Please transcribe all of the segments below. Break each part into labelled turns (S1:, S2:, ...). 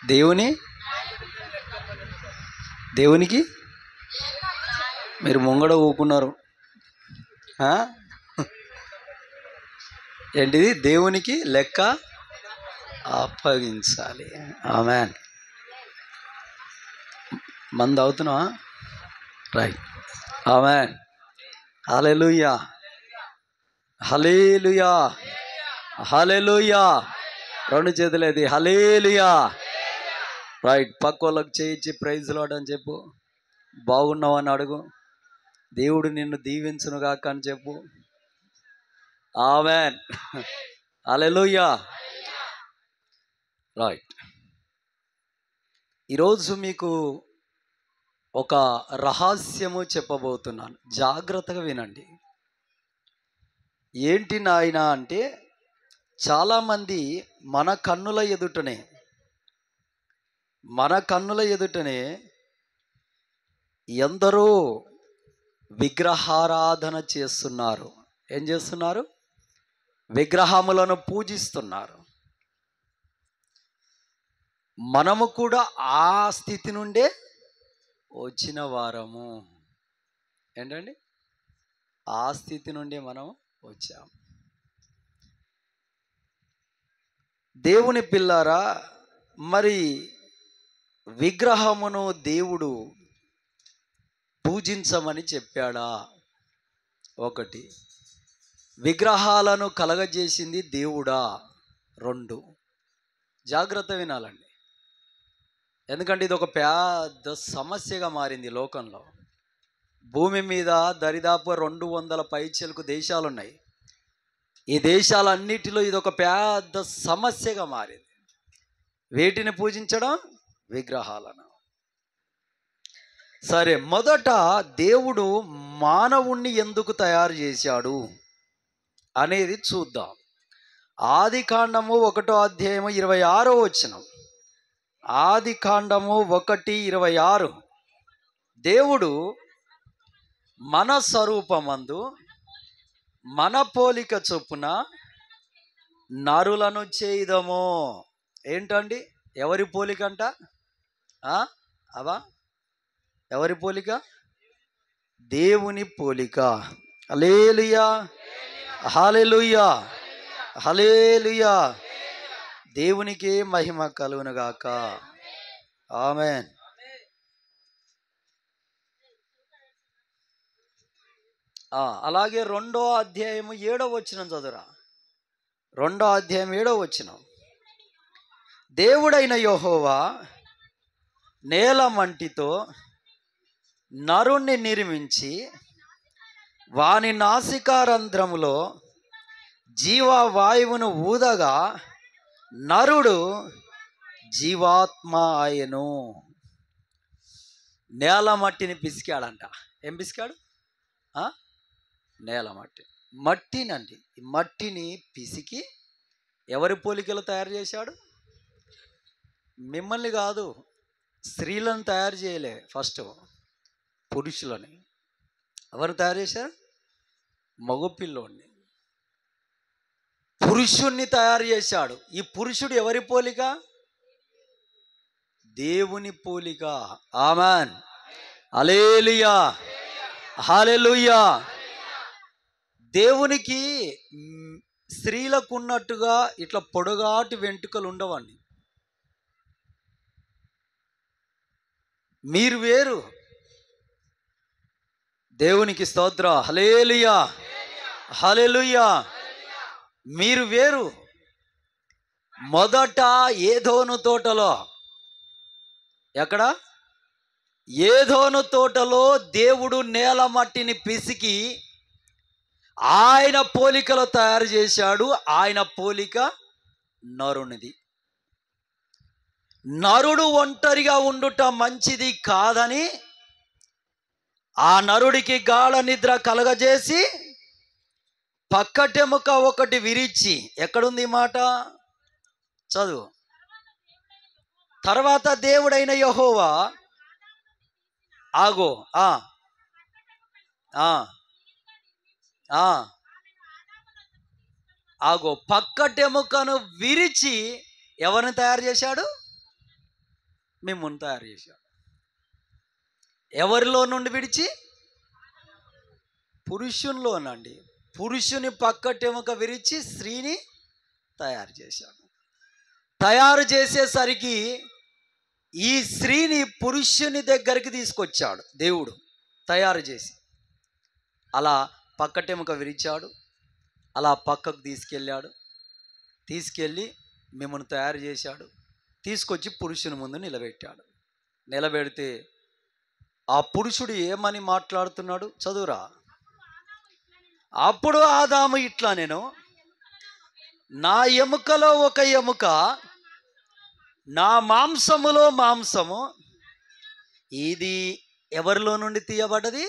S1: దేవుని దేవునికి మీరు ముంగడ ఊకున్నారు. ఏంటిది? దేవునికి లెక్క అప్పగించాలి. ఆమేన్. మంది అవుతున్నావా? రైట్. ఆమేన్. హల్లెలూయా, హల్లెలూయా, హల్లెలూయా. రెండు చేతులేది హల్లెలూయా. రైట్. పక్క వాళ్ళకి చేయించి ప్రైజ్ లార్డ్ అని చెప్పు. బాగున్నావు అని అడుగు. దేవుడు నిన్ను దీవించును గాక అని చెప్పు. ఆమేన్. హల్లెలూయా. రైట్. ఈరోజు మీకు ఒక రహస్యము చెప్పబోతున్నాను, జాగ్రత్తగా వినండి. ఏంటి నాయనా అంటే, చాలామంది మన కన్నుల ఎదుటనే ఎందరో విగ్రహారాధన చేస్తున్నారు. ఏం చేస్తున్నారు? విగ్రహములను పూజిస్తున్నారు. మనము కూడా ఆ స్థితి నుండే వచ్చిన వారము. ఏంటండి? ఆ స్థితి నుండి మనం వచ్చాం. దేవుని పిల్లారా, మరి విగ్రహమును దేవుడు పూజించమని చెప్పాడా? ఒకటి. విగ్రహాలను కలగజేసింది దేవుడా? రెండు. జాగ్రత్త వినాలండి, ఎందుకంటే ఇది ఒక పెద్ద సమస్యగా మారింది లోకంలో. భూమి మీద దరిదాపు 200 పైచిలకు దేశాలు ఉన్నాయి. ఈ దేశాలన్నిటిలో ఇది ఒక పెద్ద సమస్యగా మారింది. వేటిని పూజించడం? విగ్రహాలను. సరే, మొదట దేవుడు మానవుణ్ణి ఎందుకు తయారు చేశాడు అనేది చూద్దాం. ఆదికాండము 1:26. ఆదికాండము 1:26. దేవుడు మన స్వరూపమందు మన పోలిక చొప్పున నరులను చేయుదము. ఏంటండి? ఎవరి పోలిక అంట? అవా ఎవరి పోలిక? దేవుని పోలిక. హల్లెలూయా, హల్లెలూయా, హల్లెలూయా. దేవునికి మహిమ కలుగును గాక. ఆమేన్. అలాగే 2:7 చదువురా. 2:7. దేవుడైన యెహోవా నేల మంటితో నరుణ్ణి నిర్మించి వాని నాసికారంధ్రములో జీవవాయువును ఊదగా నరుడు జీవాత్మ ఆయను. నేల మట్టిని పిసికాడంట. ఏం పిసికాడు? నేల మట్టినండి. ఈ మట్టిని పిసికి ఎవరి పోలికలు తయారు చేశాడు? మిమ్మల్ని కాదు, స్త్రీలను తయారు చేయలే. ఫస్ట్ పురుషులని. ఎవరు తయారు చేశారు? మగపిల్లోని, పురుషుణ్ణి తయారు చేశాడు. ఈ పురుషుడు ఎవరి పోలిక? దేవుని పోలిక. ఆమేన్. హల్లెలూయా, హల్లెలూయా. దేవునికి స్త్రీలకు ఉన్నట్టుగా ఇట్లా పొడగాటి వెంట్రుకలు ఉండవండి. మీరు వేరు. దేవునికి స్తోత్రం. హల్లెలూయా, హల్లెలూయా. మీరు వేరు. మొదట ఏదోను తోటలో, ఎక్కడ? ఏదోను తోటలో దేవుడు నేల మట్టిని పిసికి ఆయన పోలికలో తయారు చేశాడు. ఆయన పోలిక నరునిది. నరుడు ఒంటరిగా ఉండుట మంచిది కాదని ఆ నరుడికి గాఢ నిద్ర కలగజేసి పక్కటెముక ఒకటి విరిచి. ఎక్కడుంది ఈ మాట? చదువు. తర్వాత దేవుడైన యెహోవా ఆగో ఆగో పక్కటెముకను విరిచి ఎవరిని తయారు చేశాడు? మిమ్మల్ని తయారు చేశాడు. ఎవరిలో నుండి విడిచి? పురుషునిలోనండి. పురుషుని పక్కటెముక విరిచి స్త్రీని తయారు చేశాడు. తయారు చేసేసరికి ఈ స్త్రీని పురుషుని దగ్గరికి తీసుకొచ్చాడు దేవుడు తయారు చేసి. అలా పక్కటెముక విరిచాడు, అలా పక్కకు తీసుకెళ్ళి మిమ్మల్ని తయారు చేశాడు. తీసుకొచ్చి పురుషుని ముందు నిలబెట్టాడు. నిలబెడితే ఆ పురుషుడు ఏమని మాట్లాడుతున్నాడు చదువురా. అప్పుడు ఆదాము ఇట్లా, నేను నా ఎముకలో ఒక ఎముక, నా మాంసములో మాంసము, ఇది ఎవరిలో నుండి తీయబడ్డది?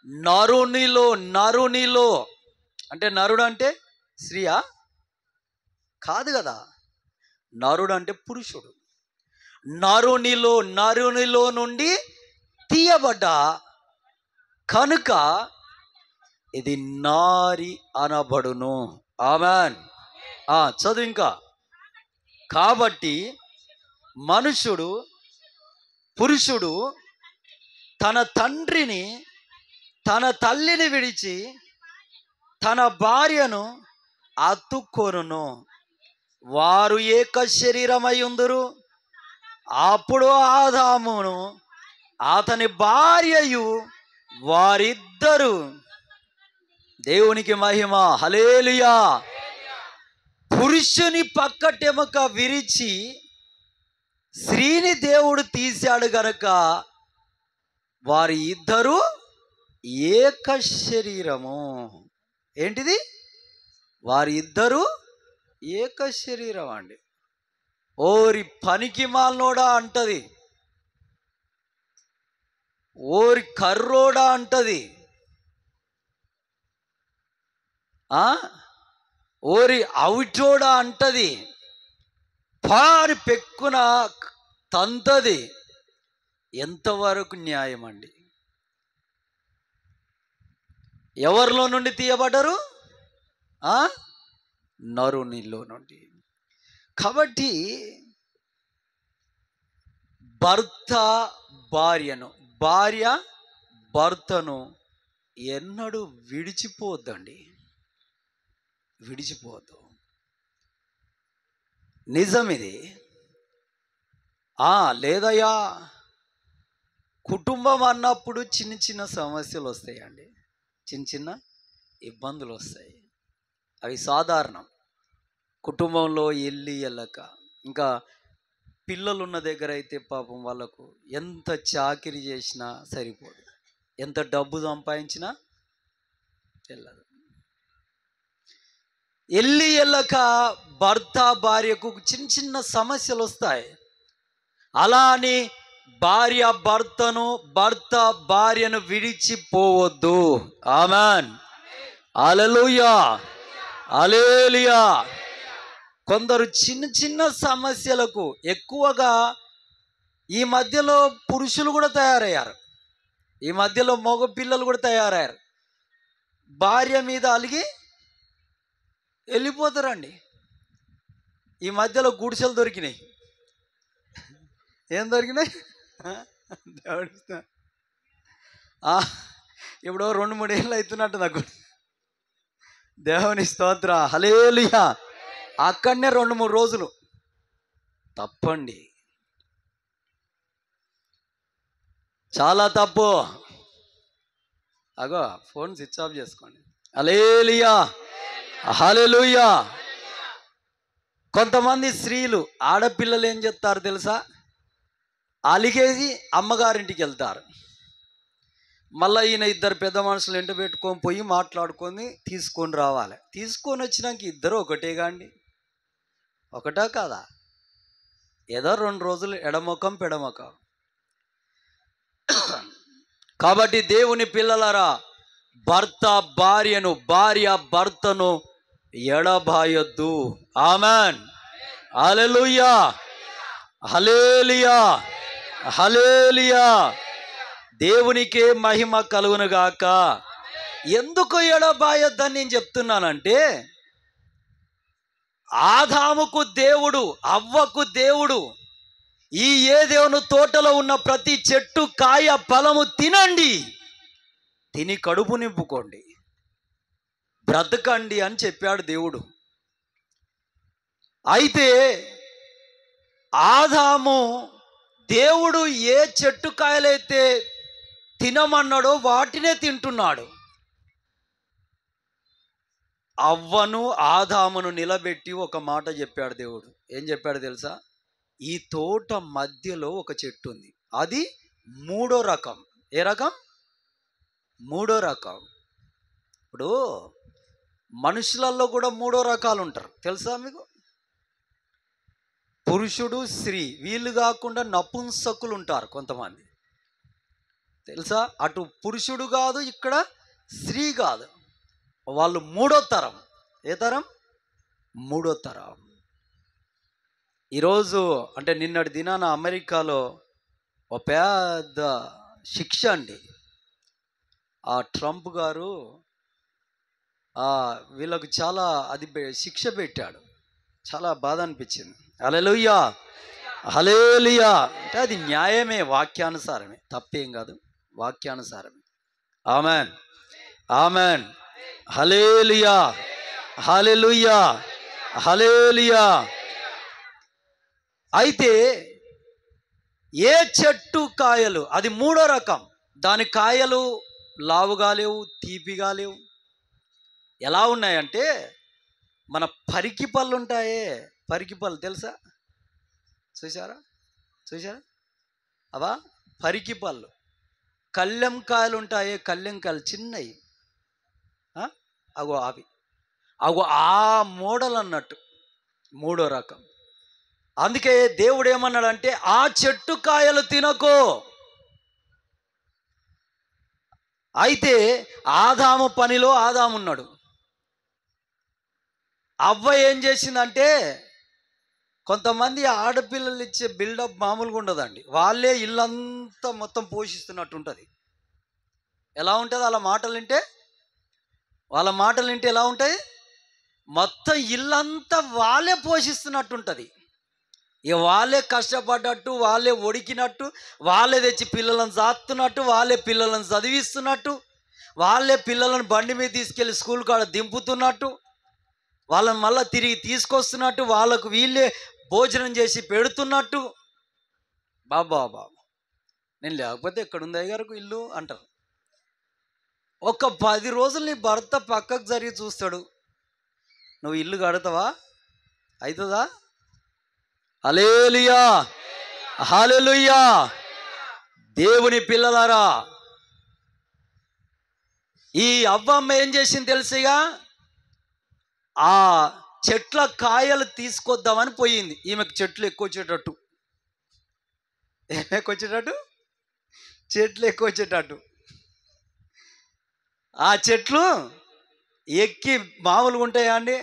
S1: నరునిలో అంటే నరుడు అంటే స్త్రీయా? కాదు కదా. నరుడు అంటే పురుషుడు. నరునిలో నుండి తీయబడ్డ కనుక ఇది నారి అనబడును. ఆమెన్. చదువు ఇంకా. కాబట్టి పురుషుడు తన తండ్రిని తన తల్లిని విడిచి తన భార్యను అతుక్కొనును, వారు ఏక శరీరమై ఉందురు. అప్పుడు ఆదామును అతని భార్యయు వారిద్దరు, దేవునికి మహిమ, హల్లెలూయా, పురుషుని పక్కటెముక విరిచి స్త్రీని దేవుడు తీశాడు గనక వారి ఇద్దరు ఏక శరీరము. ఏంటిది? వారి ఇద్దరు ఏక శరీరం అండి. ఓరి పనికి మాలినోడా అంటది, ఓరి కర్రోడా అంటది, ఓరి అవుటోడా అంటది, పారి పెక్కున తంతది. ఎంతవరకు న్యాయం అండి? ఎవరిలో నుండి తీయబడ్డరు? నరునిలో నుండి. కాబట్టి భార్య భర్తను ఎన్నడూ విడిచిపోద్దండి, విడిచిపోద్దు. నిజం ఇది. లేదయ్యా, కుటుంబం అన్నప్పుడు చిన్న చిన్న సమస్యలు వస్తాయండి, చిన్న ఇబ్బందులు వస్తాయి. అవి సాధారణం. కుటుంబంలో వెళ్ళక, ఇంకా పిల్లలున్న దగ్గర అయితే పాపం వాళ్ళకు ఎంత చాకిరీ చేసినా సరిపోదు, ఎంత డబ్బు సంపాదించినా వెళ్ళదు. వెళ్ళక భర్త భార్యకు చిన్న సమస్యలు వస్తాయి. అలా అని భర్త భార్యను విడిచిపోవద్దు. ఆమెన్. హల్లెలూయా, హల్లెలూయా. కొందరు చిన్న సమస్యలకు ఎక్కువగా ఈ మధ్యలో పురుషులు కూడా తయారయ్యారు, ఈ మధ్యలో మగ పిల్లలు కూడా తయారయ్యారు. భార్య మీద అలిగి వెళ్ళిపోతారండి. ఈ మధ్యలో గుడిసెలు దొరికినాయి. ఏం దొరికినాయి? ఇప్పుడు 2-3 ఏళ్ళు అవుతున్నట్టు నాకు. దేవుని స్తోత్ర, హల్లెలూయా. అక్కడనే 2-3 రోజులు. తప్పండి, చాలా తప్పు. అగో ఫోన్ స్విచ్ ఆఫ్ చేసుకోండి. హల్లెలూయా, హల్లెలూయా. కొంతమంది స్త్రీలు, ఆడపిల్లలు ఏం చేస్తారు తెలుసా? అలిగేసి అమ్మగారింటికి వెళ్తారు. మళ్ళీ ఈయన ఇద్దరు పెద్ద మనుషులు ఎంట పెట్టుకొని పోయి మాట్లాడుకొని తీసుకొని రావాలి. తీసుకొని వచ్చినాక ఇద్దరు ఒకటేగా అండి? ఒకటా కాదా? ఏదో 2 రోజులు ఎడమొఖం పెడమొఖం. కాబట్టి దేవుని పిల్లలారా, భార్య భర్తను ఎడబాయొద్దు. ఆమెన్. హల్లెలూయా, హల్లెలూయా, హల్లెలూయా. దేవునికే మహిమ కలుగును గాక. ఎందుకు ఎడబాయొద్దని నేను చెప్తున్నానంటే, ఆదాముకు దేవుడు, అవ్వకు దేవుడు ఈ ఏదేను తోటలో ఉన్న ప్రతి చెట్టు కాయ ఫలము తినండి, తిని కడుపు నింపుకోండి, బ్రతకండి అని చెప్పాడు దేవుడు. అయితే ఆదాము దేవుడు ఏ చెట్టు కాయలైతే తినమన్నాడో వాటినే తింటున్నాడు. అవ్వను ఆదామును నిలబెట్టి ఒక మాట చెప్పాడు దేవుడు. ఏం చెప్పాడు తెలుసా? ఈ తోట మధ్యలో ఒక చెట్టు ఉంది, అది మూడో రకం. ఏ రకం? మూడో రకం. ఇప్పుడు మనుషులలో కూడా మూడో రకాలు ఉంటారు, తెలుసా మీకు? పురుషుడు, స్త్రీ, వీళ్ళు కాకుండా నపుంసకులు ఉంటారు కొంతమంది, తెలుసా? అటు పురుషుడు కాదు, ఇక్కడ స్త్రీ కాదు, వాళ్ళు మూడో తరం. ఏ తరం? మూడో తరం. ఈరోజు అంటే నిన్నటి దినాన అమెరికాలో ఒక పెద్ద శిక్ష అండి. ఆ ట్రంప్ గారు వీళ్ళకు చాలా అది శిక్ష పెట్టాడు. చాలా బాధ అనిపించింది. హల్లెలూయా, హల్లెలూయా. అంటే అది న్యాయమే, వాక్యానుసారమే, తప్పేం కాదు, వాక్యానుసారమే. Amen, amen. హల్లెలూయా, హల్లెలూయా, హల్లెలూయా. అయితే ఏ చెట్టు కాయలు, అది మూడో రకం, దాని కాయలు లావుగా లేవు, తీపిగా లేవు. ఎలా ఉన్నాయంటే మన పరికి పళ్ళు ఉంటాయే, పరికి పళ్ళు తెలుసా? చూసారా? అవా పరికి పళ్ళు. కళ్ళెం కాయలు ఉంటాయే, కళ్ళెం కాయలు చిన్నవి, అగో అవి, అగో ఆ మోడల్ అన్నట్టు, మూడో రకం. అందుకే దేవుడు ఏమన్నాడంటే ఆ చెట్టు కాయలు తినకో. అయితే ఆదాము పనిలో ఆదాము ఉన్నాడు. అవ్వ ఏం చేసిందంటే, కొంతమంది ఆడపిల్లలు ఇచ్చే బిల్డప్ మామూలుగా ఉండదండి. వాళ్ళే ఇల్లంతా మొత్తం పోషిస్తున్నట్టు ఉంటుంది. ఎలా ఉంటుంది వాళ్ళ మాటలు వింటే? వాళ్ళ మాటలు వింటే ఎలా ఉంటాయి? మొత్తం ఇల్లంతా వాళ్ళే పోషిస్తున్నట్టు ఉంటుంది. ఇక వాళ్ళే కష్టపడ్డట్టు, వాళ్ళే ఒడికినట్టు, వాళ్ళే తెచ్చి పిల్లలను సాస్తున్నట్టు, వాళ్ళే పిల్లలను చదివిస్తున్నట్టు, వాళ్ళే పిల్లలను బండి మీద తీసుకెళ్ళి స్కూల్ కాడ దింపుతున్నట్టు, వాళ్ళని మళ్ళీ తిరిగి తీసుకొస్తున్నట్టు, వాళ్ళకు వీళ్ళే భోజనం చేసి పెడుతున్నట్టు. బాబా నేను లేకపోతే ఎక్కడుంది అయ్యగారికి ఇల్లు అంటారు. ఒక 10 రోజులు నీ భర్త పక్కకు జరిగి చూస్తాడు, నువ్వు ఇల్లు కడతావా? అవుతుందా? హల్లెలూయా, హల్లెలూయా. దేవుని పిల్లలారా, ఈ అవ్వమ్మ ఏం చేసింది తెలుసుగా? ఆ చెట్ల కాయలు తీసుకొద్దామని పోయింది. ఈమెకు చెట్లు ఎక్కువ వచ్చేటట్టు, చెట్లు ఎక్కువ వచ్చేటట్టు. ఆ చెట్లు ఎక్కి మామూలుగా ఉంటాయా అండి?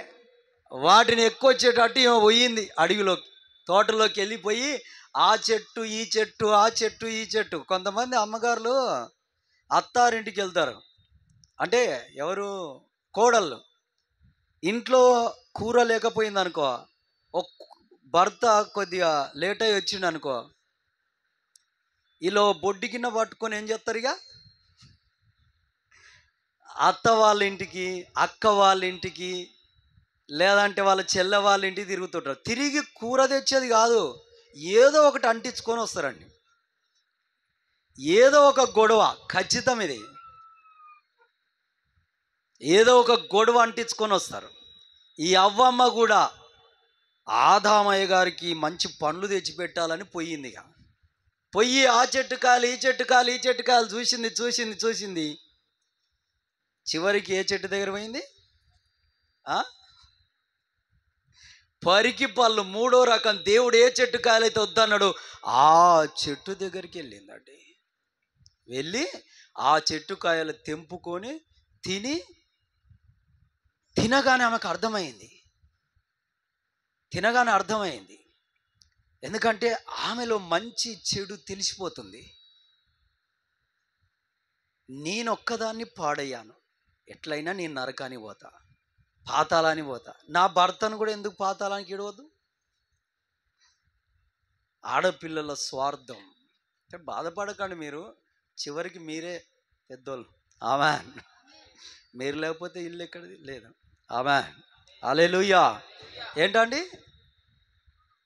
S1: వాటిని ఎక్కువ వచ్చేటట్టు ఏమో పోయింది అడవిలోకి, తోటలోకి వెళ్ళిపోయి ఆ చెట్టు ఈ చెట్టు, ఆ చెట్టు ఈ చెట్టు. కొంతమంది అమ్మగారులు అత్తారింటికి వెళ్తారు, అంటే ఎవరు? కోడళ్ళు. ఇంట్లో కూర లేకపోయింది అనుకో, భర్త కొద్దిగా లేట్ అయ్యి వచ్చిండు అనుకో, ఇలా బొడ్డి కింద పట్టుకొని ఏం చేస్తారు? ఇక అత్త వాళ్ళ ఇంటికి, అక్క వాళ్ళ ఇంటికి, లేదంటే వాళ్ళ చెల్లె వాళ్ళ ఇంటికి తిరుగుతుంటారు. తిరిగి కూర తెచ్చేది కాదు, ఏదో ఒకటి అంటించుకొని వస్తారండి. ఏదో ఒక గొడవ ఖచ్చితం, ఇది ఏదో ఒక గొడవ అంటించుకొని వస్తారు. ఈ అవ్వమ్మ కూడా ఆదామయ్య గారికి మంచి పండ్లు తెచ్చిపెట్టాలని పోయింది. ఇక పొయ్యి ఆ చెట్టు కాయలు, ఈ చెట్టు కాయలు, ఈ చెట్టు కాయలు చూసింది. చివరికి ఏ చెట్టు దగ్గర పోయింది? పరికి పళ్ళు, మూడో రకం. దేవుడు ఏ చెట్టు కాయలైతే వద్దన్నాడు ఆ చెట్టు దగ్గరికి వెళ్ళిందండి. వెళ్ళి ఆ చెట్టు కాయలు తెంపుకొని తినగానే ఆమెకు అర్థమైంది. ఎందుకంటే ఆమెలో మంచి చెడు తెలిసిపోతుంది. నేనొక్కదాన్ని పాడయ్యాను, ఎట్లయినా నేను నరకానికి పోతా, పాతాళానికి పోతా. నా భర్తను కూడా ఎందుకు పాతాళానికి ఇడవద్దు? ఆడపిల్లల స్వార్థం. బాధపడకండి మీరు, చివరికి మీరే పెద్దోళ్ళు. ఆమెన్. మీరు లేకపోతే ఇల్లు ఎక్కడిది లేదు. ఆమెన్. హల్లెలూయా. ఏంటండి,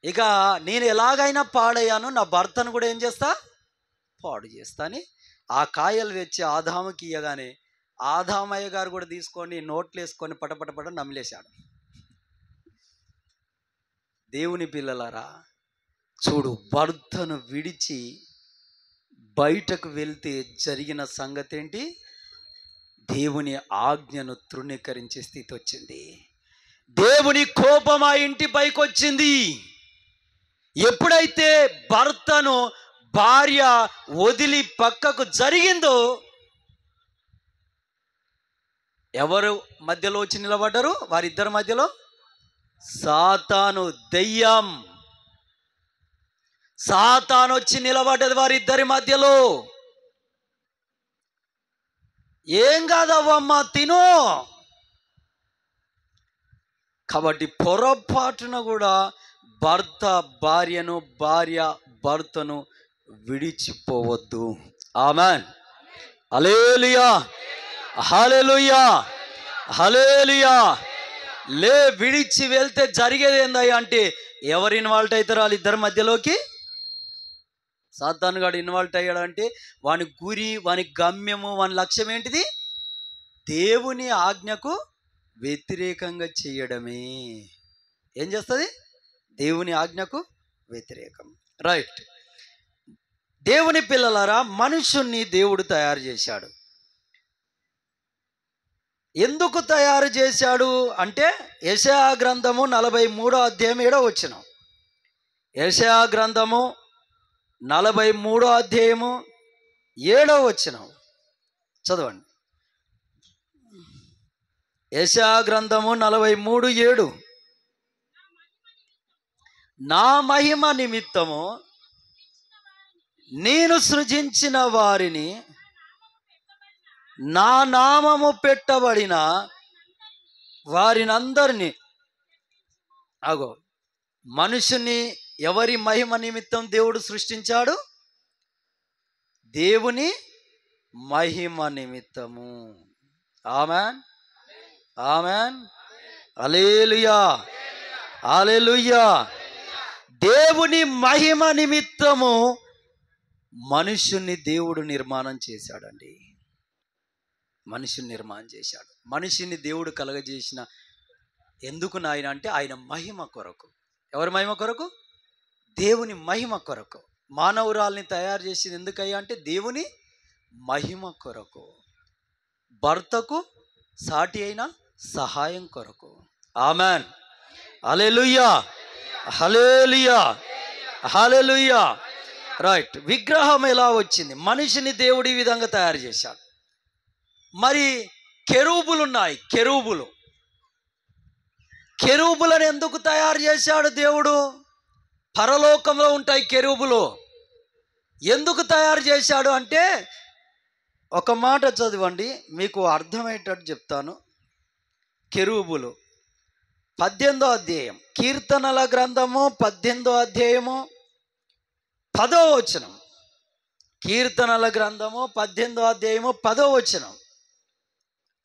S1: ఇక నేను ఎలాగైనా పాడయ్యాను, నా భర్తను కూడా ఏం చేస్తా, పాడు చేస్తా అని ఆ కాయలు తెచ్చి ఆదాముకి ఇయ్యగానే ఆదామయ్య గారు కూడా తీసుకొని నోట్లు వేసుకొని పటపటపట నమిలేశాడు. దేవుని పిల్లలారా, చూడు, భర్తను విడిచి బయటకు వెళ్తే జరిగిన సంగతి ఏంటి? దేవుని ఆజ్ఞను తృణీకరించే స్థితి వచ్చింది. దేవుని కోపం ఆ ఇంటి పైకి వచ్చింది. ఎప్పుడైతే భర్తను భార్య వదిలి పక్కకు జరిగిందో, ఎవరు మధ్యలో వచ్చి నిలబడ్డారు? వారిద్దరి మధ్యలో సాతాను, దెయ్యం సాతాను వచ్చి నిలబడ్డది వారిద్దరి మధ్యలో. ఏం కాదవ్వమ్మా, తిను. కాబట్టి పొరపాటున కూడా భర్త భార్యను, భార్య భర్తను విడిచిపోవద్దు. ఆమెన్. హల్లెలూయా, హల్లెలూయా, హల్లెలూయా. విడిచి వెళ్తే జరిగేది ఏందయ్యా అంటే, ఎవరు ఇన్వాల్వ్ అవుతారు వాళ్ళిద్దరి మధ్యలోకి? సాతాను గాడు ఇన్వాల్వ్ అయ్యాడంటే వాని గురి, వాని గమ్యము, వాని లక్ష్యం ఏంటిది? దేవుని ఆజ్ఞకు వ్యతిరేకంగా చేయడమే. ఏం చేస్తుంది? దేవుని ఆజ్ఞకు వ్యతిరేకం. రైట్. దేవుని పిల్లలారా, మనుషుణ్ణి దేవుడు తయారు చేశాడు. ఎందుకు తయారు చేశాడు అంటే, యెషయా గ్రంథము 43వ అధ్యాయం 7వ వచనం. యెషయా గ్రంథము 43వ అధ్యాయము 7వ వచనం చదవండి. యెషయా గ్రంథము 43:7. నా మహిమ నిమిత్తము నేను సృజించిన వారిని, నా నామము పెట్టబడిన వారినందరినీ. అగో, మనుషుని ఎవరి మహిమ నిమిత్తం దేవుడు సృష్టించాడు? దేవుని మహిమ నిమిత్తము. ఆమెన్, ఆమెన్, హల్లెలూయా, హల్లెలూయా. దేవుని మహిమ నిమిత్తము మనుషుని దేవుడు నిర్మాణం చేశాడండి. మనిషిని నిర్మాణం చేశాడు. మనిషిని దేవుడు కలగజేసిన ఎందుకు నాయన అంటే, ఆయన మహిమ కొరకు. ఎవరి మహిమ కొరకు? దేవుని మహిమ కొరకు. మానవురాల్ని తయారు చేసింది ఎందుకయ్యా అంటే, దేవుని మహిమ కొరకు, భర్తకు సాటి అయిన సహాయం కొరకు. ఆమెన్. హల్లెలూయా, హల్లెలూయా, హల్లెలూయా. రైట్. విగ్రహం ఎలా వచ్చింది? మనిషిని దేవుడు ఈ విధంగా తయారు చేశాడు. మరి కెరూబులు ఉన్నాయి. కెరూబులను ఎందుకు తయారు చేశాడు దేవుడు? పరలోకంలో ఉంటాయి కెరూబులు. ఎందుకు తయారు చేశాడు అంటే, ఒక మాట చదవండి, మీకు అర్థమయ్యేటట్టు చెప్తాను. కెరూబులు 18వ అధ్యాయం, కీర్తనల గ్రంథము 18వ అధ్యాయము 10వ వచనం. కీర్తనల గ్రంథము 18వ అధ్యాయము 10వ వచనం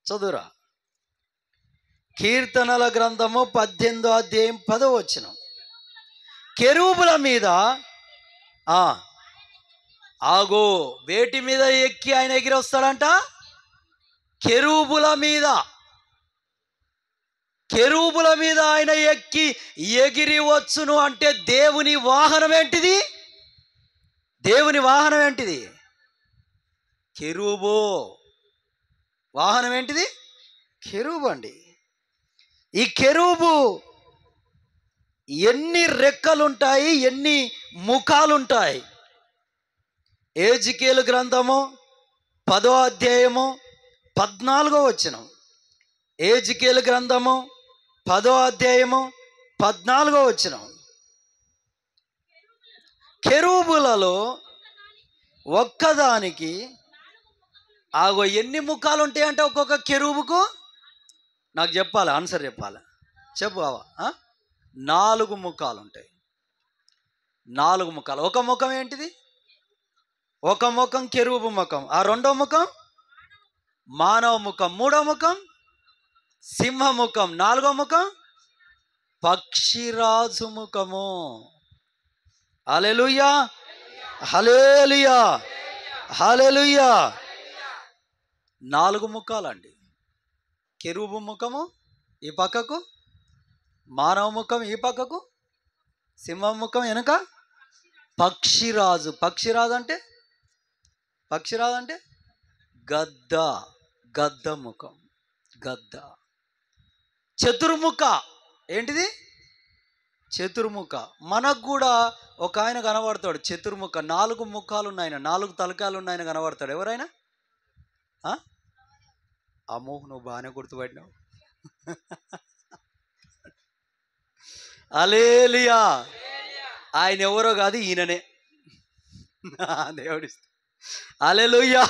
S1: చదువురా. కీర్తనల గ్రంథము 18వ అధ్యాయం 10వ వచనం. కెరూబుల మీద ఆగో, వేటి మీద ఎక్కి ఆయన ఎగిరి వస్తాడంట? కెరూబుల మీద. కెరూబుల మీద ఆయన ఎక్కి ఎగిరి వచ్చును అంటే, దేవుని వాహనం ఏంటిది? దేవుని వాహనం ఏంటిది? కెరూబు. వాహనం ఏంటిది? కెరూబు అండి. ఈ కెరూబు ఎన్ని రెక్కలుంటాయి, ఎన్ని ముఖాలుంటాయి? ఎజెకియేలు గ్రంథము 10వ అధ్యాయము 14వ వచనం. ఎజెకియేలు గ్రంథము 10వ అధ్యాయము 14వ వచనం. కెరూబులలో ఒక్కదానికి ఆగో ఎన్ని ముఖాలు ఉంటాయంటే ఒక్కొక్క కెరూబుకు? నాకు చెప్పాలి, ఆన్సర్ చెప్పాలి. చెప్పు బావా. 4 ముఖాలు ఉంటాయి. 4 ముఖాలు. ఒక ముఖం ఏంటిది? ఒక ముఖం కెరూబు ముఖం. ఆ రెండో ముఖం మానవ ముఖం. మూడో ముఖం సింహ ముఖం. నాలుగో ముఖం పక్షిరాజు ముఖము. హల్లెలూయా, హల్లెలూయా, హల్లెలూయా. 4 ముఖాలండి. కెరూబు ముఖము ఈ పక్కకు, మానవ ముఖం ఈ పక్కకు, సింహం ముఖం వెనుక, పక్షిరాజు. పక్షిరాజు అంటే గద్ద. గద్ద ముఖం, గద్ద. చతుర్ముఖ ఏంటిది? చతుర్ముఖ. మనకు కూడా ఒక ఆయన కనబడతాడు చతుర్ముఖ. 4 ముఖాలు ఉన్నాయన, 4 తలకాయలు ఉన్నాయన కనబడతాడు. ఎవరైనా? అమ్మో, నువ్వు బాగానే గుర్తుపడినావు. హల్లెలూయా. ఆయన ఎవరో కాదు, ఈయననే. దేవుడి. హల్లెలూయా,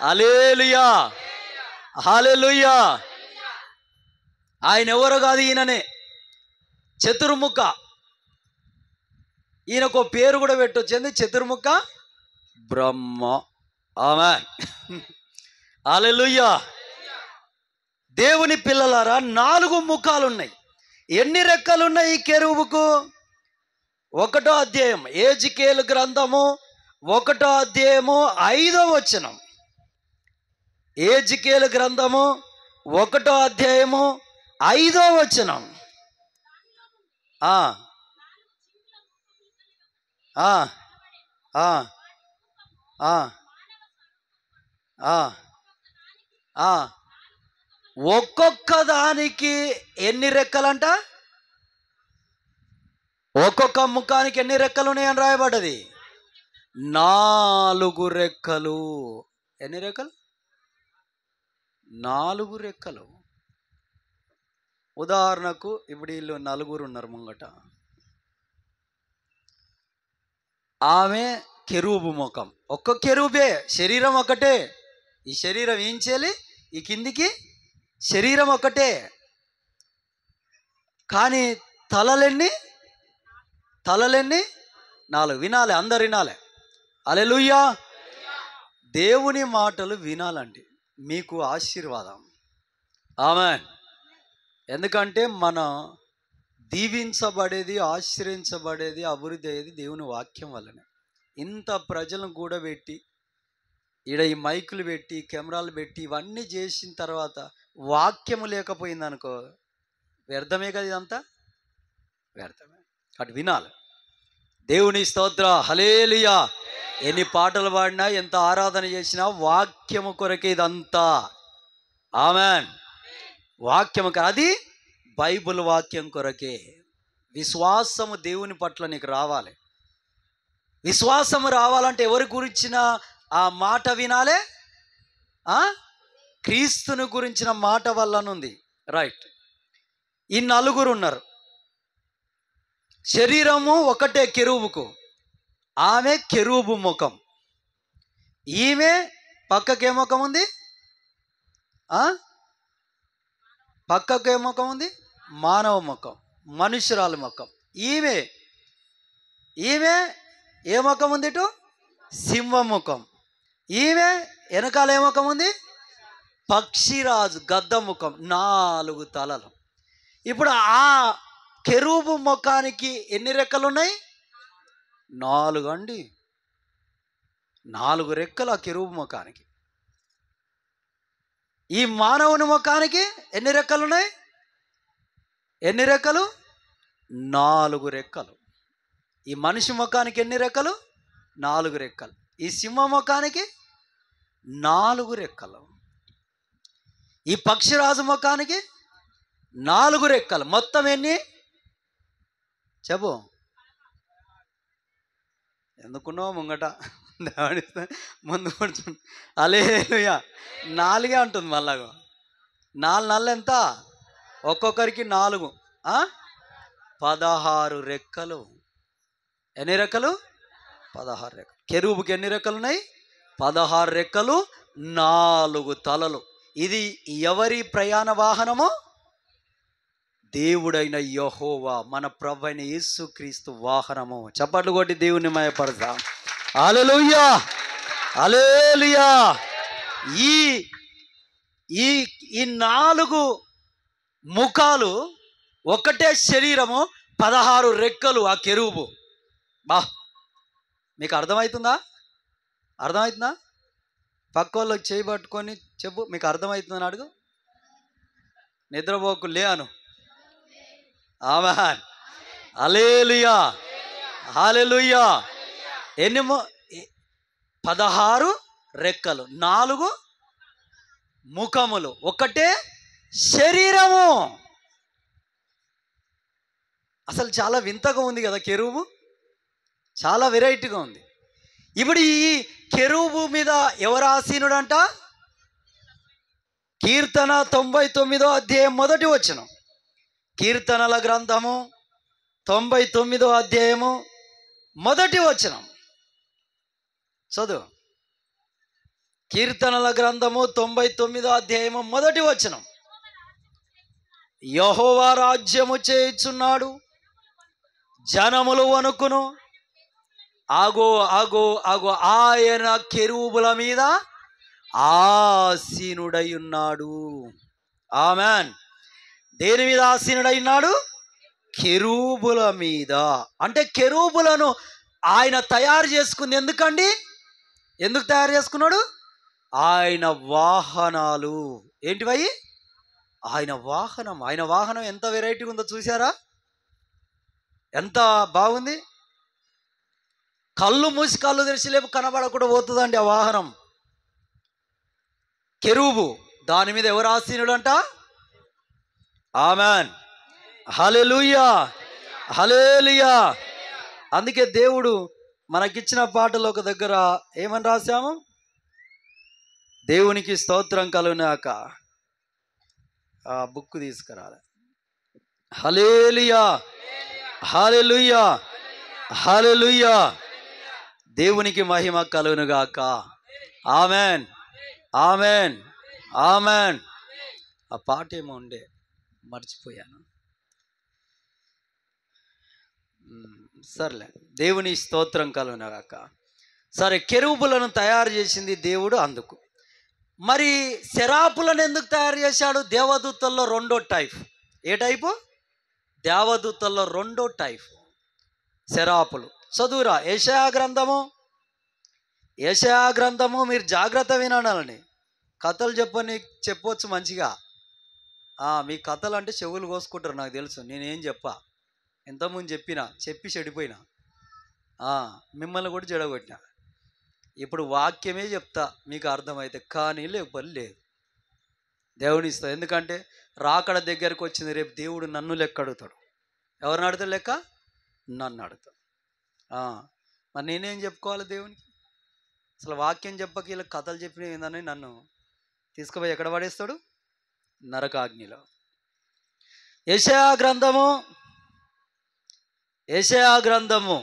S1: హల్లెలూయా, హల్లెలూయా. ఆయన ఎవరో కాదు, ఈయననే. చతుర్ముఖ. ఈయనకు పేరు కూడా పెట్టొచ్చింది, చతుర్ముఖ బ్రహ్మ. ఆమేన్, హల్లెలూయా. దేవుని పిల్లలారా, 4 ముఖాలు ఉన్నాయి. ఎన్ని రెక్కలు ఉన్నాయి ఈ కెరూబుకు? 1వ అధ్యాయం ఎజెకియేలు గ్రంథము 1వ అధ్యాయము 5వ వచనం. ఎజెకియేలు గ్రంథము 1వ అధ్యాయము 5వ వచనం. ఒక్కొక్క దానికి ఎన్ని రెక్కలంట? ఒక్కొక్క ముఖానికి ఎన్ని రెక్కలు ఉన్నాయని రాయబడ్డది? 4 రెక్కలు. ఎన్ని రెక్కలు? 4 రెక్కలు. ఉదాహరణకు ఇప్పుడు వీళ్ళు 4 ఉన్నారు ముంగట. ఆమె కెరూబు ముఖం. ఒక్క కెరూబే, శరీరం ఒకటే. ఈ శరీరం ఏం చేయాలి? ఈ కిందికి శరీరం ఒకటే, కానీ తలలెన్ని? 4. వినాలి, అందరు వినాలి. హల్లెలూయా. దేవుని మాటలు వినాలండి, మీకు ఆశీర్వాదం. ఆమేన్. ఎందుకంటే మనం దీవించబడేది, ఆశ్రయించబడేది, అభివృద్ధి అయ్యేది దేవుని వాక్యం వల్లనే. ఇంత ప్రజలను కూడబెట్టి ఈడ ఈ మైకులు పెట్టి, కెమెరాలు పెట్టి, ఇవన్నీ చేసిన తర్వాత వాక్యము లేకపోయిందనుకో వ్యర్థమే కదా, ఇదంతా వ్యర్థమే. అటు వినాలి. దేవుని స్తోత్ర, హల్లెలూయా. ఎన్ని పాటలు పాడినా, ఎంత ఆరాధన చేసినా వాక్యము కొరకే ఇదంతా. ఆమేన్. వాక్యము, అది బైబిల్ వాక్యం కొరకే. విశ్వాసము దేవుని పట్ల నీకు రావాలి. విశ్వాసము రావాలంటే ఎవరి గురించిన ఆ మాట వినాలే? క్రీస్తుని గురించిన మాట వల్లనుంది. రైట్. ఈ 4 ఉన్నారు. శరీరము ఒకటే కెరూబుకు. ఆమె కెరూబు ముఖం. ఈమె పక్కకే ముఖం ఉంది. పక్కకే ముఖం ఉంది, మానవ ముఖం, మనుషురాలు ముఖం. ఈమె ఏ ముఖం ఉంది? ఇటు సింహ ముఖం. ఈమె వెనకాల ఏ ముఖం ఉంది? పక్షిరాజు, గద్ద ముఖం, 4 తలలు. ఇప్పుడు ఆ కెరూబు ముఖానికి ఎన్ని రెక్కలు ఉన్నాయి? 4 అండి. 4 రెక్కలు ఆ కెరూబు ముఖానికి. ఈ మానవుని ముఖానికి ఎన్ని రెక్కలు ఉన్నాయి? ఎన్ని రెక్కలు? 4 రెక్కలు. ఈ మనిషి ముఖానికి ఎన్ని రెక్కలు? 4 రెక్కలు. ఈ సింహ ముఖానికి 4 రెక్కలు. ఈ పక్షిరాజు ముఖానికి 4 రెక్కలు. మొత్తం ఎన్ని చెప్పు? ఎందుకున్నావు ముంగట? ముందు కూర్చుని హల్లెలూయా. 4 అంటుంది మళ్ళా. 4 ఎంత? ఒక్కొక్కరికి 4, 16 రెక్కలు. ఎన్ని రెక్కలు? 16 రెక్కలు. కెరూబుకి ఎన్ని రెక్కలు ఉన్నాయి? 16 రెక్కలు, 4 తలలు. ఇది ఎవరి ప్రయాణ వాహనము? దేవుడైన యెహోవా మన ప్రభువైన యేసుక్రీస్తు వాహనము. చప్పట్లు కొట్టి దేవుని మయపడదాం. హల్లెలూయా, హల్లెలూయా. ఈ ఈ ఈ 4 ముఖాలు, ఒకటే శరీరము, 16 రెక్కలు ఆ కెరూబు. బా, మీకు అర్థమవుతుందా? అర్థమవుతుందా? పక్క వాళ్ళకి చేయబట్టుకొని చెప్పు, మీకు అర్థమవుతుందని అడుగు. నిద్రపోకు, లేను. ఆమేన్, హల్లెలూయా, హల్లెలూయా. 16 రెక్కలు, 4 ముఖములు, ఒకటే శరీరము. అసలు చాలా వింతగా ఉంది కదా కెరూబు, చాలా వెరైటీగా ఉంది. ఇప్పుడు ఈ కెరూబు మీద ఎవరు ఆసీనుడంట? కీర్తన 99వ అధ్యాయం 1వ వచనం. కీర్తనల గ్రంథము 99వ అధ్యాయము 1వ వచనం చదువు. కీర్తనల గ్రంథము 99వ అధ్యాయము 1వ వచనం. యెహోవా రాజ్యము చేయుచున్నాడు, జనములు వణుకును. ఆగో ఆగో ఆగో, ఆయన కెరూబుల మీద ఆసీనుడై ఉన్నాడు. ఆమేన్. దేని మీద ఆసీనుడై ఉన్నాడు? కెరూబుల మీద. అంటే కెరూబులను ఆయన తయారు చేసుకుంది ఎందుకండి? ఎందుకు తయారు చేసుకున్నాడు? ఆయన వాహనాలు. ఏంటివయి? ఆయన వాహనం. ఆయన వాహనం ఎంత వెరైటీగా ఉందో చూసారా? ఎంత బాగుంది. కళ్ళు మూసి కళ్ళు తెరిచి లేపు కనబడకుండా పోతుందండి ఆ వాహనం. కెరూబు, దాని మీద ఎవరు ఆసీనుడంట? ఆమేన్, హల్లెలూయా, హల్లెలూయా. అందుకే దేవుడు మనకిచ్చిన పాటలో ఒక దగ్గర ఏమని రాశాము? దేవునికి స్తోత్రం కలుగునాక. ఆ బుక్ తీసుకురాలి. హల్లెలూయా, హల్లెలూయా, హల్లెలూయా. దేవునికి మహిమ కలుగునుగాక. ఆమేన్, ఆమేన్, ఆమేన్. ఆ పాట ఏమో ఉండే, మర్చిపోయాను. సర్లే, దేవుని స్తోత్రం కలుగునుగాక. సరే, కెరూబులను తయారు చేసింది దేవుడు. అందుకు మరి శరాపులను ఎందుకు తయారు చేశాడు? దేవదూతల్లో 2వ టైప్. ఏ టైపు? దేవదూతల్లో 2వ టైప్ శరాపులు. చదువురా యెషయా గ్రంథము. యెషయా గ్రంథము మీరు జాగ్రత్త వినాలని. కథలు చెప్పవచ్చు మంచిగా. మీ కథలు అంటే చెవులు కోసుకుంటారు, నాకు తెలుసు. నేనేం చెప్పా, ఎంతమంది చెప్పి చెడిపోయినా, మిమ్మల్ని కూడా చెడగొట్టినా. ఇప్పుడు వాక్యమే చెప్తా, మీకు అర్థమైతే. కానీ లేకపోతే లేదు, దేవుని ఇస్తా. ఎందుకంటే రాకడ దగ్గరకు వచ్చింది. రేపు దేవుడు నన్ను లెక్క అడుగుతాడు. ఎవరిని అడుగుతాడు లెక్క? నన్ను అడుగుతాడు. మరి నేనేం చెప్పుకోవాలి దేవునికి? అసలు వాక్యం చెప్పక ఇలా కథలు చెప్పినవి ఏందని నన్ను తీసుకుపోయి ఎక్కడ పడేస్తాడు? నరకాగ్నిలో. యెషయా గ్రంథము, యెషయా గ్రంథము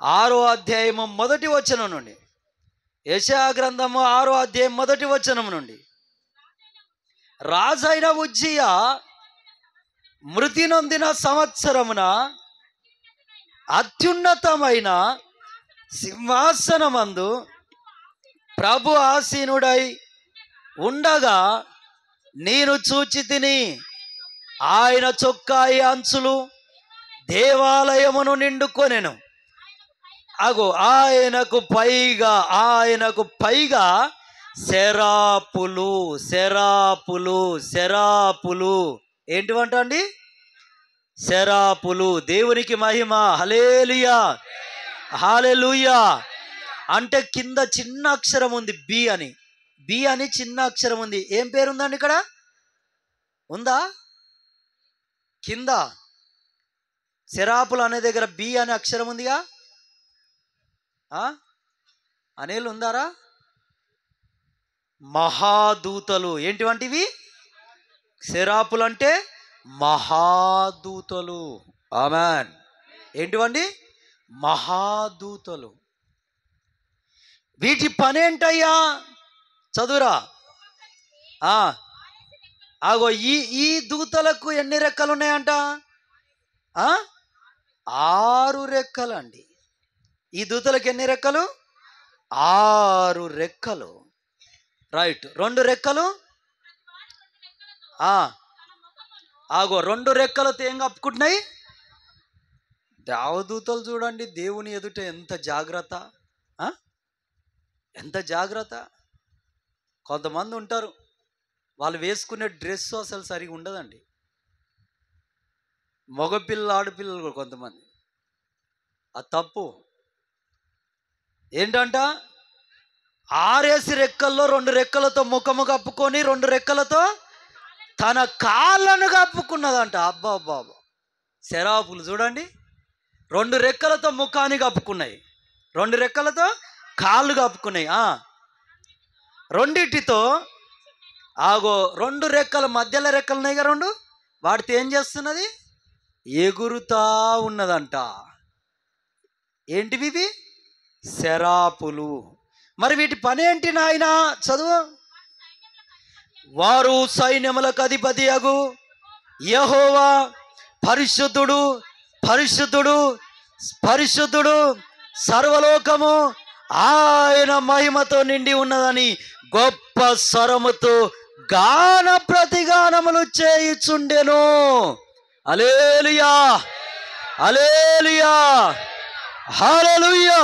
S1: 6వ అధ్యాయము 1వ వచనం నుండి. యెషయా గ్రంథము 6వ అధ్యాయం 1వ వచనం నుండి. రాజైన ఉజ్జియా మృతి నొందిన సంవత్సరమున అత్యున్నతమైన సింహాసనమందు ప్రభు ఆసీనుడై ఉండగా నేను చూచి తిని. ఆయన చొక్కాయి అంచులు దేవాలయమును నిండుకొనెను. అగో ఆయనకు పైగా శరాపులు, శరాపులు, శరాపులు. ఏంటివంట అండి? శరాపులు. దేవునికి మహిమ. హల్లెలూయా, హల్లెలూయా. అంటే కింద చిన్న అక్షరం ఉంది, బి అని చిన్న అక్షరం ఉంది. ఏం పేరు ఉందండి ఇక్కడ? ఉందా? కింద శరాపులు అనే దగ్గర బి అనే అక్షరం ఉందిగా. అనేలు ఉందారా? మహాదూతలు. ఏంటివంటివి? శరాపులు అంటే మహాదూతలు. ఆమేన్. ఏంటివండి? మహాదూతలు. వీటి పనేంటయ్యా? చదువురా. ఆగో ఈ దూతలకు ఎన్ని రెక్కలు ఉన్నాయంట? 6 రెక్కలండి. ఈ దూతలకు ఎన్ని రెక్కలు? 6 రెక్కలు. రైట్. 2 రెక్కలు ఆగో 2 రెక్కలతో ఏం కప్పుకుంటున్నాయి? దేవదూతలు చూడండి, దేవుని ఎదుట ఎంత జాగ్రత్త, ఎంత జాగ్రత్త. కొంతమంది ఉంటారు, వాళ్ళు వేసుకునే డ్రెస్ అసలు సరిగా ఉండదండి. మగపిల్లలు ఆడపిల్లలు కూడా కొంతమంది, అది తప్పు. ఏంటంట? 6 రెక్కల్లో 2 రెక్కలతో ముఖము కప్పుకొని 2 రెక్కలతో తన కాళ్ళను కప్పుకున్నదంట. అబ్బా అబ్బా. శరాపులు చూడండి, 2 రెక్కలతో ముఖాన్ని కప్పుకున్నాయి, 2 రెక్కలతో కాళ్ళు కప్పుకున్నాయి. రెండిటితో ఆగో 2 రెక్కల మధ్యలో రెక్కలు ఉన్నాయి కదా 2, వాటితో ఏం చేస్తున్నది? ఎగురుతా ఉన్నదంట. ఏంటివి ఇవి? శరాపులు. మరి వీటి పని ఏంటి నాయన? చదువు. వారు సైన్యములకు అధిపతి అగు యెహోవా పరిశుద్ధుడు, పరిశుద్ధుడు, పరిశుద్ధుడు, సర్వలోకము ఆయన మహిమతో నిండి ఉన్నదని గొప్ప స్వరముతో గాన ప్రతిగానములు చేయుచుండెను. హల్లెలూయా, హల్లెలూయా, హల్లెలూయా.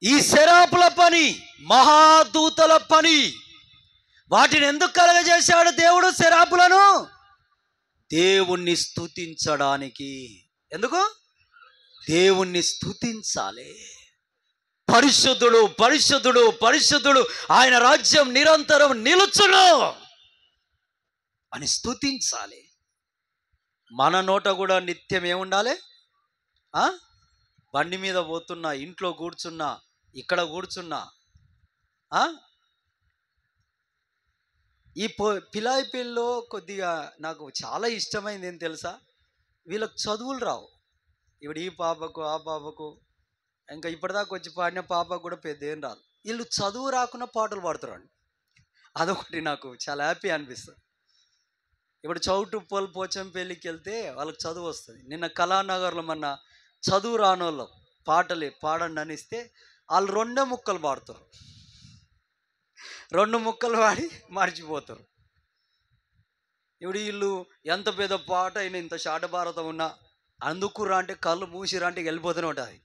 S1: ఈ శరాపుల పని, మహాదూతల పని. వాటిని ఎందుకు కలగజేశాడు దేవుడు? శరాపులను దేవుణ్ణి స్తుతించడానికి. ఎందుకు? దేవుణ్ణి స్తుతించాలి. పరిశుద్ధుడు, పరిశుద్ధుడు, పరిశుద్ధుడు, ఆయన రాజ్యం నిరంతరం నిలుచును అని స్తుతించాలి. మన నోట కూడా నిత్యం ఏముండాలి? బండి మీద పోతున్నా, ఇంట్లో కూర్చున్నా, ఇక్కడ కూర్చున్నా, ఈ పిలాయిపల్లిలో కొద్దిగా నాకు చాలా ఇష్టమైంది ఏం తెలుసా? వీళ్ళకి చదువులు రావు. ఇప్పుడు ఈ పాపకు ఆ పాపకు ఇంకా ఇప్పటిదాకా వచ్చి పాడిన పాపకు కూడా పెద్ద ఏం రాదు. వీళ్ళు చదువు రాకుండా పాటలు పాడుతారండి. అదొకటి నాకు చాలా హ్యాపీ అనిపిస్తుంది. ఇప్పుడు చౌటుప్పల్ పోచంపల్లికి వెళ్తే వాళ్ళకి చదువు వస్తుంది. నిన్న కళానగర్లో మొన్న చదువు రానోళ్ళు పాటలు పాడండి అని ఇస్తే వాళ్ళు 2 ముక్కలు పాడుతారు. 2 ముక్కలు పాడి మర్చిపోతారు. ఇప్పుడు వీళ్ళు ఎంత పెద్ద పాట అయినా, ఇంత షాట భారతం ఉన్నా అందుకురా అంటే కళ్ళు మూసిరా అంటే వెళ్ళిపోతూనే ఉంటుంది.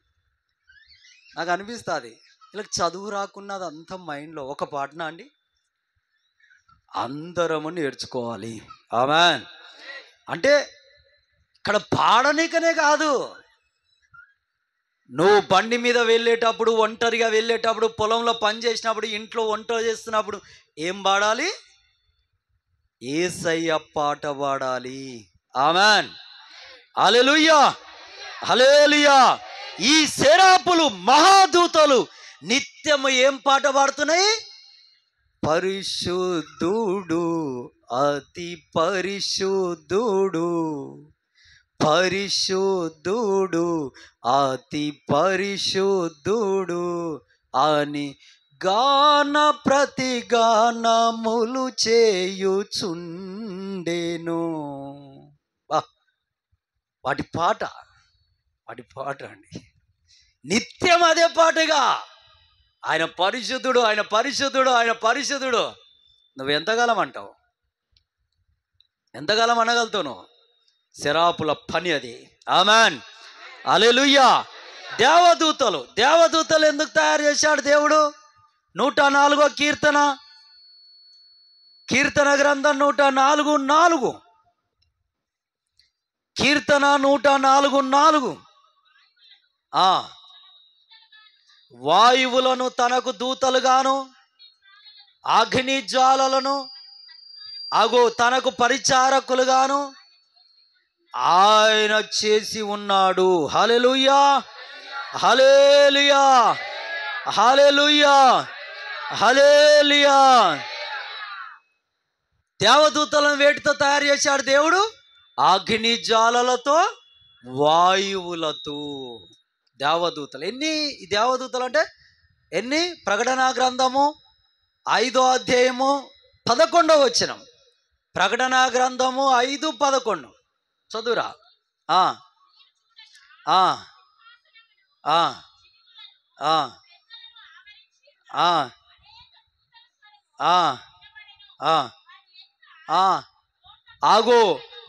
S1: నాకు అనిపిస్తుంది వీళ్ళకి చదువు రాకున్నది అంత మైండ్లో. ఒక పాటనా అండి? అందరము నేర్చుకోవాలి. ఆమేన్. అంటే ఇక్కడ పాడనికనే కాదు, నువ్వు బండి మీద వెళ్ళేటప్పుడు, ఒంటరిగా వెళ్ళేటప్పుడు, పొలంలో పని చేసినప్పుడు, ఇంట్లో వంట చేస్తున్నప్పుడు ఏం పాడాలి? యేసయ్య పాట పాడాలి. ఆమేన్, హల్లెలూయా, హల్లెలూయా. ఈ శరాపులు, మహాదూతలు నిత్యము ఏం పాట పాడుతున్నాయి? పరిశుద్ధుడు, అతి పరిశుద్ధుడు, పరిశుద్ధుడు, అతి పరిశుద్ధుడు అని గాన ప్రతిగానములు చేయుచుండెను. వాటి పాట అండి. నిత్యం అదే పాటగా, ఆయన పరిశుద్ధుడు, ఆయన పరిశుద్ధుడు, ఆయన పరిశుద్ధుడు. నువ్వు ఎంతకాలం అంటావు? ఎంతకాలం అనగలుగుతావు నువ్వు? శరాపుల పని అది. ఆమేన్, హల్లెలూయా. దేవదూతలు ఎందుకు తయారు చేశాడు దేవుడు? 104వ కీర్తన గ్రంథం 104:4. కీర్తన 104:4. వాయువులను తనకు దూతలుగాను, అగ్ని జ్వాలలను తనకు పరిచారకులుగాను ఆయన చేసి ఉన్నాడు. హల్లెలూయా, హల్లెలూయా, హల్లెలూయా, హల్లెలూయా. దేవదూతలను వేటితో తయారు చేశాడు దేవుడు? అగ్ని జ్వాలలతో, వాయువులతో. దేవదూతలు ఎన్ని? దేవదూతలు అంటే ఎన్ని? ప్రకటన గ్రంథము 5వ అధ్యాయము 11వ వచనం. ప్రకటన గ్రంథము 5:11 చదువురా. ఆ ఆ ఆ ఆ ఆ ఆ ఆ ఆగో,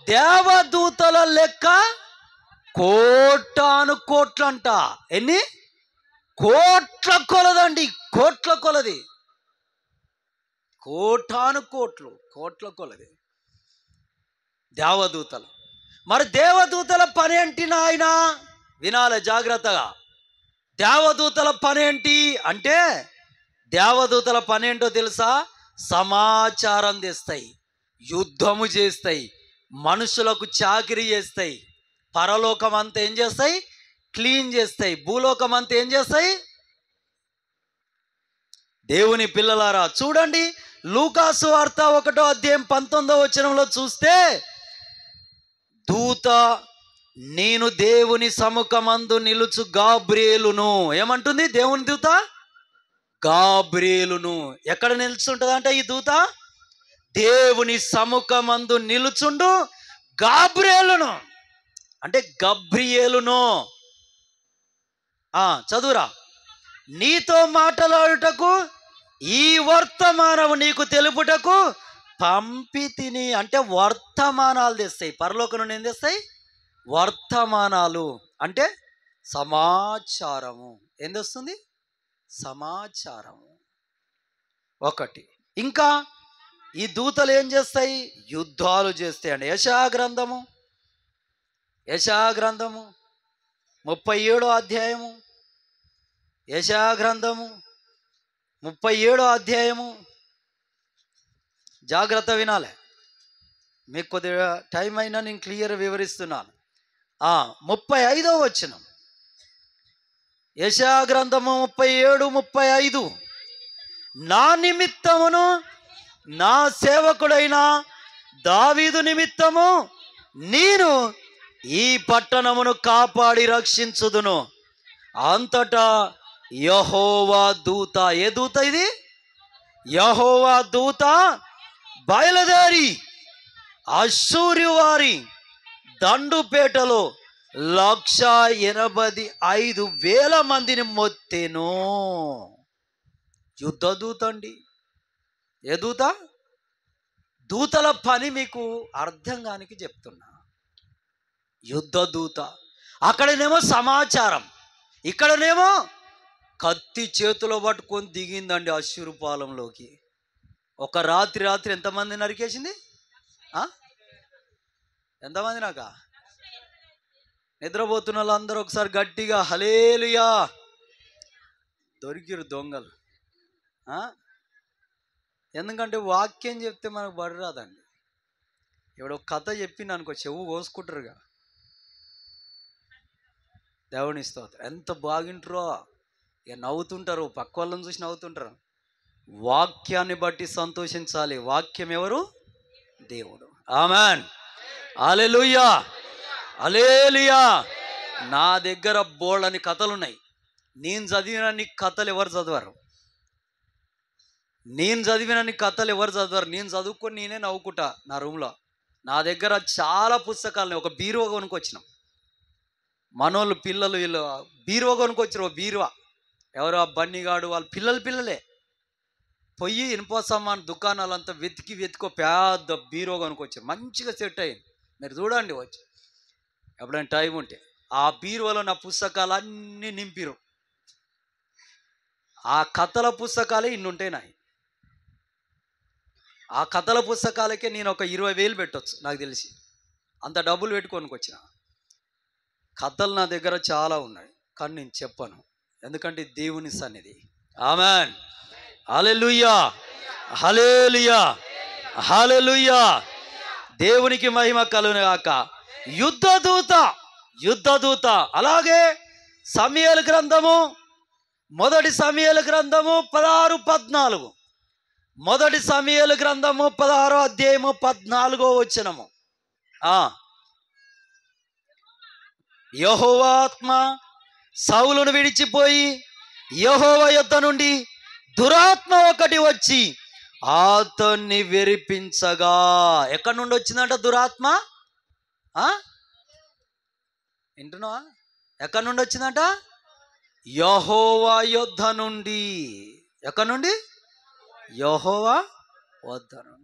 S1: దేవదూతల లెక్క కోటాను కోట్లంట. ఎన్ని కోట్ల కొలదండి, కోట్ల కొలది, కోటాను కోట్లు, కోట్ల కొలది దేవదూతలు. మరి దేవదూతల పని ఏంటి నాయన? వినాలి జాగ్రత్తగా. దేవదూతల పని ఏంటి అంటే, దేవదూతల పని ఏంటో తెలుసా? సమాచారం తెస్తాయి, యుద్ధము చేస్తాయి, మనుషులకు చాకిరీ చేస్తాయి, పరలోకం అంతా ఏం చేస్తాయి? క్లీన్ చేస్తాయి. భూలోకం అంతా ఏం చేస్తాయి? దేవుని పిల్లలారా చూడండి, లూకాసు వార్త 1వ అధ్యాయం 19వ వచనంలో చూస్తే, దూత నేను దేవుని సముఖమందు నిలుచు గాబ్రియేలును, ఏమంటుంది దేవుని దూత? గాబ్రియేలును. ఎక్కడ నిలుచుంటుందంట ఈ దూత? దేవుని సముఖమందు నిలుచుండు గాబ్రియేలును, అంటే గబ్రియేలును. చదువురా. నీతో మాట్లాడుటకు ఈ వర్తమానము నీకు తెలుపుటకు పంపితిని. అంటే వర్తమానాలు తెస్తాయి. పరలోకం నుండి ఏం తెస్తాయి? వర్తమానాలు, అంటే సమాచారము. ఏం తెస్తుంది? సమాచారము. ఒకటి. ఇంకా ఈ దూతలు ఏం చేస్తాయి? యుద్ధాలు చేస్తాయి అండి. యెషయా గ్రంథము 37వ అధ్యాయము, యెషయా గ్రంథము 37వ అధ్యాయము. జాగ్రత్త వినాలి, మీకు కొద్దిగా టైం అయినా నేను క్లియర్ వివరిస్తున్నాను. 35వ వచనం, యెషయా గ్రంథము 37:35. నా నిమిత్తమును నా సేవకుడైన దావీదు నిమిత్తము నేను ఈ పట్టణమును కాపాడి రక్షించుదును. అంతటా యెహోవా దూత, ఏ దూత ఇది? యెహోవా దూత బయలుదేరి అష్షూరు వారి దండుపేటలో 185,000 మందిని మొత్తెను. యుద్ధ దూత అండి. ఏ దూత? దూతల పని మీకు అర్థం కానికి చెప్తున్నా. యుద్ధ దూత. అక్కడనేమో సమాచారం, ఇక్కడనేమో కత్తి చేతిలో పట్టుకొని దిగిందండి అష్షూరు పాలెంలోకి. ఒక రాత్రి ఎంతమంది నరికేసింది? ఎంతమంది? నిద్రపోతున్న వాళ్ళందరూ ఒకసారి గట్టిగా హల్లెలూయా. దొరికిరు దొంగలు. ఎందుకంటే వాక్యం చెప్తే మనకు బడరాదండి. ఎవడో కథ చెప్పింది అనుకో, చెవు కోసుకుంటారుగా. దేవుని స్తోత్రం. ఎంత బాగింటారో, ఇక నవ్వుతుంటారు, పక్క వాళ్ళని చూసి నవ్వుతుంటారు. వాక్యాన్ని బట్టి సంతోషించాలి. వాక్యం ఎవరు? దేవుడు. ఆమెన్. హల్లెలూయా, హల్లెలూయా. నా దగ్గర బోల్డని కథలున్నాయి. నేను చదివినన్ని కథలు ఎవరు చదవరు. నేను చదువుకొని నేనే నవ్వుకుంటా నా రూమ్లో. నా దగ్గర చాలా పుస్తకాలని, ఒక బీరువా కొనుక్కొచ్చినాం. మనోళ్ళు పిల్లలు వీళ్ళు బీరువా కొనుక్కొచ్చారు. బీరువా ఎవరు? ఆ బన్నీగాడు వాళ్ళ పిల్లలే పొయ్యి ఇనుప సామాన్ దుకాణాలంతా వెతికి పెద్ద బీరువా కొనుక్కొచ్చారు. మంచిగా సెట్ అయ్యింది. మీరు చూడండి వచ్చి ఎప్పుడైనా టైం ఉంటే. ఆ బీరువాలో నా పుస్తకాలు అన్నీ నింపిరు. ఆ కథల పుస్తకాలే ఇన్ని ఉంటాయి నాయి. ఆ కథల పుస్తకాలకే నేను ఒక 20,000 పెట్టవచ్చు నాకు తెలిసి. అంత డబ్బులు పెట్టుకొని వచ్చిన. కథలు నా దగ్గర చాలా ఉన్నాయి, కానీ నేను చెప్పను, ఎందుకంటే దేవుని సన్నిధి. ఆమెన్. హల్లెలూయా, హల్లెలూయా, హల్లెలూయా. దేవునికి మహిమ కలుగును గాక. యుద్ధ దూత. అలాగే సమూయేలు గ్రంథము, మొదటి సమూయేలు గ్రంథము 16-14. మొదటి సమూయేలు గ్రంథము 16వ అధ్యాయము 14వ వచనము. యెహోవా ఆత్మ సౌలును విడిచిపోయి యెహోవా యొద్ద నుండి దురాత్మ ఒకటి వచ్చి అతన్ని వెరిపించగా. ఎక్కడి నుండి వచ్చిందంట దురాత్మ? వింటున్నావా? ఎక్కడి నుండి వచ్చిందంట? యెహోవా యొద్ద నుండి. ఎక్కడి నుండి? యెహోవా వద్ద నుండి.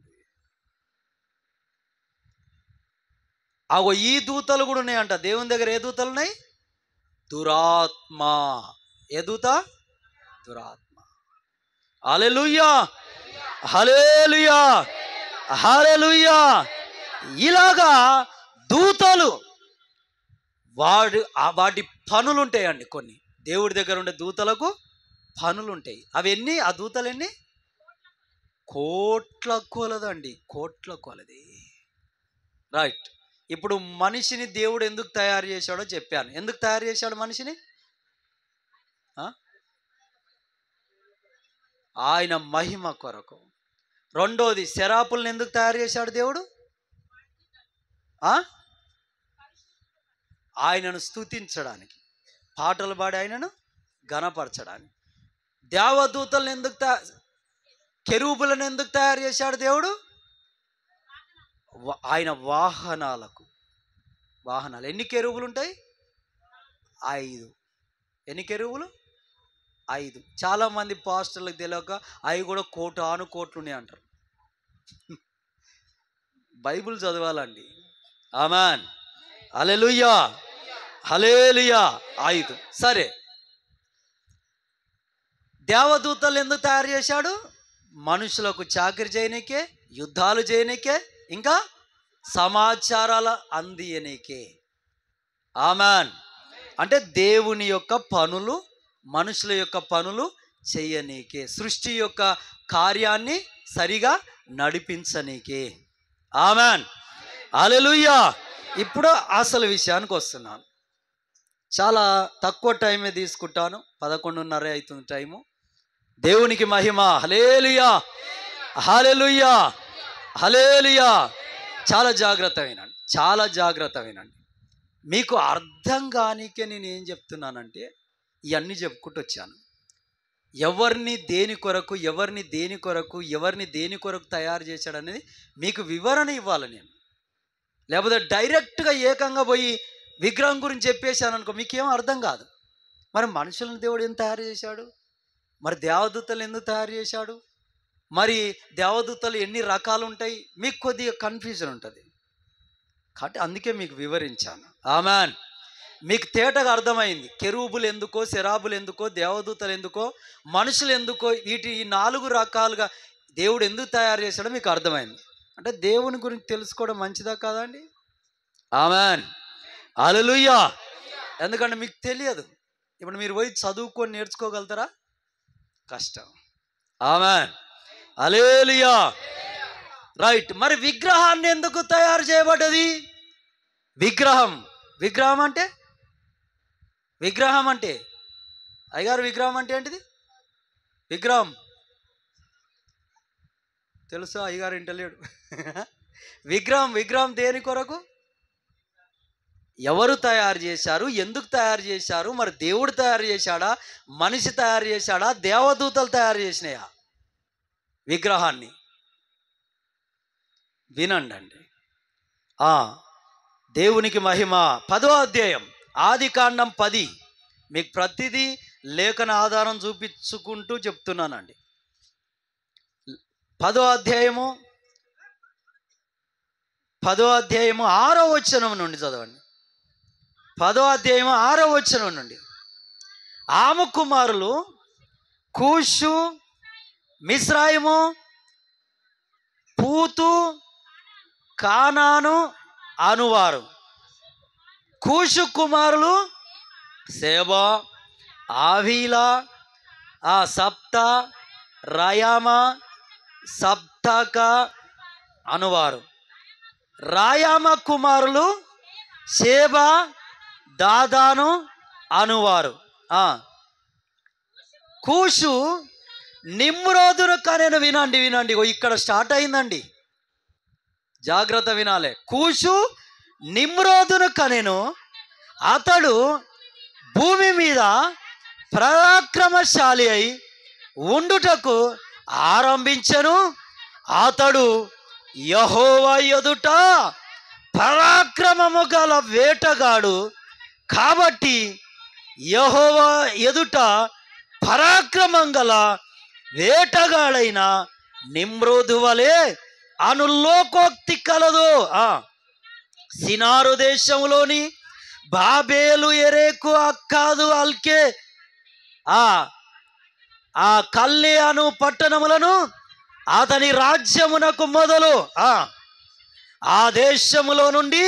S1: అగో ఈ దూతలు కూడా ఉన్నాయంట దేవుని దగ్గర. ఏ దూతలు ఉన్నాయి? దురాత్మ. ఏ దూత? దురాత్మ. హల్లెలూయా, హల్లెలూయా, హల్లెలూయా. ఇలాగా దూతలు వాటి పనులు ఉంటాయండి. కొన్ని దేవుడి దగ్గర ఉండే దూతలకు పనులు ఉంటాయి. అవి ఎన్ని? ఆ దూతలు ఎన్ని? కోట్ల కొలదండి, కోట్ల కొలది. రైట్. ఇప్పుడు మనిషిని దేవుడు ఎందుకు తయారు చేశాడో చెప్పాను. ఎందుకు తయారు చేశాడు మనిషిని? ఆయన మహిమ కొరకు. రెండోది, శరాపులను ఎందుకు తయారు చేశాడు దేవుడు? ఆయనను స్తుతించడానికి, పాటలు పాడి ఆయనను ఘనపరచడానికి. దేవదూతలను ఎందుకు కెరూబులను ఎందుకు తయారు చేశాడు దేవుడు? ఆయన వాహనాలకు. వాహనాలు. ఎన్ని కెరూబులు ఉంటాయి? 5. ఎన్ని కెరూబులు? 5. చాలామంది పాస్టర్లకు తెలియక అవి కూడా కోట్లు ఉన్నాయి అంటారు. బైబిల్ చదవాలండి. ఆమేన్, హల్లెలూయా, హల్లెలూయా. 5. సరే, దేవదూతలు ఎందుకు తయారు చేశాడు? మనుషులకు చాకరీ చేయనీకే, యుద్ధాలు చేయనీకే, ఇంకా సమాచారాలు అందియనీకే. ఆమేన్. అంటే దేవుని యొక్క పనులు, మనుషుల యొక్క పనులు చేయనీకే, సృష్టి యొక్క కార్యాన్ని సరిగా నడిపించనీకే. ఆమేన్, హల్లెలూయా. ఇప్పుడు అసలు విషయానికి వస్తున్నాను. చాలా తక్కువ టైమే తీసుకుంటాను. 11:30 అవుతుంది టైము. దేవునికి మహిమ. హల్లెలూయా, హల్లెలూయా, హల్లెలూయా. చాలా జాగ్రత్త వినండి, చాలా జాగ్రత్త వినండి. మీకు అర్థం కానికే నేను ఏం చెప్తున్నానంటే ఇవన్నీ చెప్పుకుంటూ వచ్చాను. ఎవరిని దేని కొరకు, ఎవరిని దేని కొరకు, ఎవరిని దేని కొరకు తయారు చేశాడనేది మీకు వివరణ ఇవ్వాలి నేను. లేకపోతే డైరెక్ట్గా ఏకంగా పోయి విగ్రహం గురించి చెప్పేశాను అనుకో, మీకేం అర్థం కాదు. మరి మనుషులను దేవుడు ఎందుకు తయారు చేశాడు? మరి దేవదూతలు ఎందుకు తయారు చేశాడు? మరి దేవదూతలు ఎన్ని రకాలు ఉంటాయి? మీకు కొద్దిగా కన్ఫ్యూజన్ ఉంటుంది. కాబట్టి అందుకే మీకు వివరించాను. ఆమేన్. మీకు తేటగా అర్థమైంది. కెరూబులు ఎందుకో, శరాబులు ఎందుకో, దేవదూతలు ఎందుకో, మనుషులు ఎందుకో, ఈ 4 రకాలుగా దేవుడు ఎందుకు తయారు చేశాడో మీకు అర్థమైంది. అంటే దేవుని గురించి తెలుసుకోవడం మంచిదా కాదండి? ఆమేన్, హల్లెలూయా. ఎందుకంటే మీకు తెలియదు. ఇప్పుడు మీరు పోయి చదువుకొని నేర్చుకోగలుగుతారా? కష్టం. ఆమేన్, హల్లెలూయా. రైట్. మరి విగ్రహాన్ని ఎందుకు తయారు చేయబడ్డది? విగ్రహం అంటే అయ్యగారు విగ్రహం అంటే ఏంటిది? విగ్రహం తెలుసా? అయ్యగారు ఇంటలేడు. విగ్రహం దేని కొరకు? ఎవరు తయారు చేశారు? ఎందుకు తయారు చేశారు? మరి దేవుడు తయారు చేశాడా? మనిషి తయారు చేశాడా? దేవదూతలు తయారు చేసినాయా విగ్రహాన్ని? వినండి. దేవునికి మహిమ. 10వ అధ్యాయం, ఆదికాండం 10. మీకు ప్రతిదీ లేఖన ఆధారం చూపించుకుంటూ చెప్తున్నానండి. 10వ అధ్యాయము 6వ వచనం నుండి చదవండి. 10వ అధ్యాయము 6వ వచనం నుండి. ఆము కుమారులు కూషు, మిస్రాయిము, పూతు, కానాను అనువారు. కూషు కుమారులు సేబా, ఆవీలా, సప్త, రాయామ, సప్తక అనువారు. రాయామ కుమారులు షేబా, దాదాను అనువారు. కూషు నిమ్రోదును కనెను. వినండి. ఇక్కడ స్టార్ట్ అయిందండి. జాగ్రత్త వినాలి. కూషు నిమ్రోదును కనెను. అతడు భూమి మీద పరాక్రమశాలి అయి ఉండుటకు ఆరంభించెను. అతడు యెహోవా ఎదుట పరాక్రమము గల వేటగాడు. కాబట్టి యెహోవా ఎదుట పరాక్రమం గల వేటగాడైన నిమ్రోదు వలె అనులోకోక్తి కలదు. సినారు దేశంలోని బాబేలు, ఎరేకు, అక్కాదు, అల్కే, ఆ కల్నే అను పట్టణములను అతని రాజ్యమునకు మొదలు ఆ దేశములో నుండి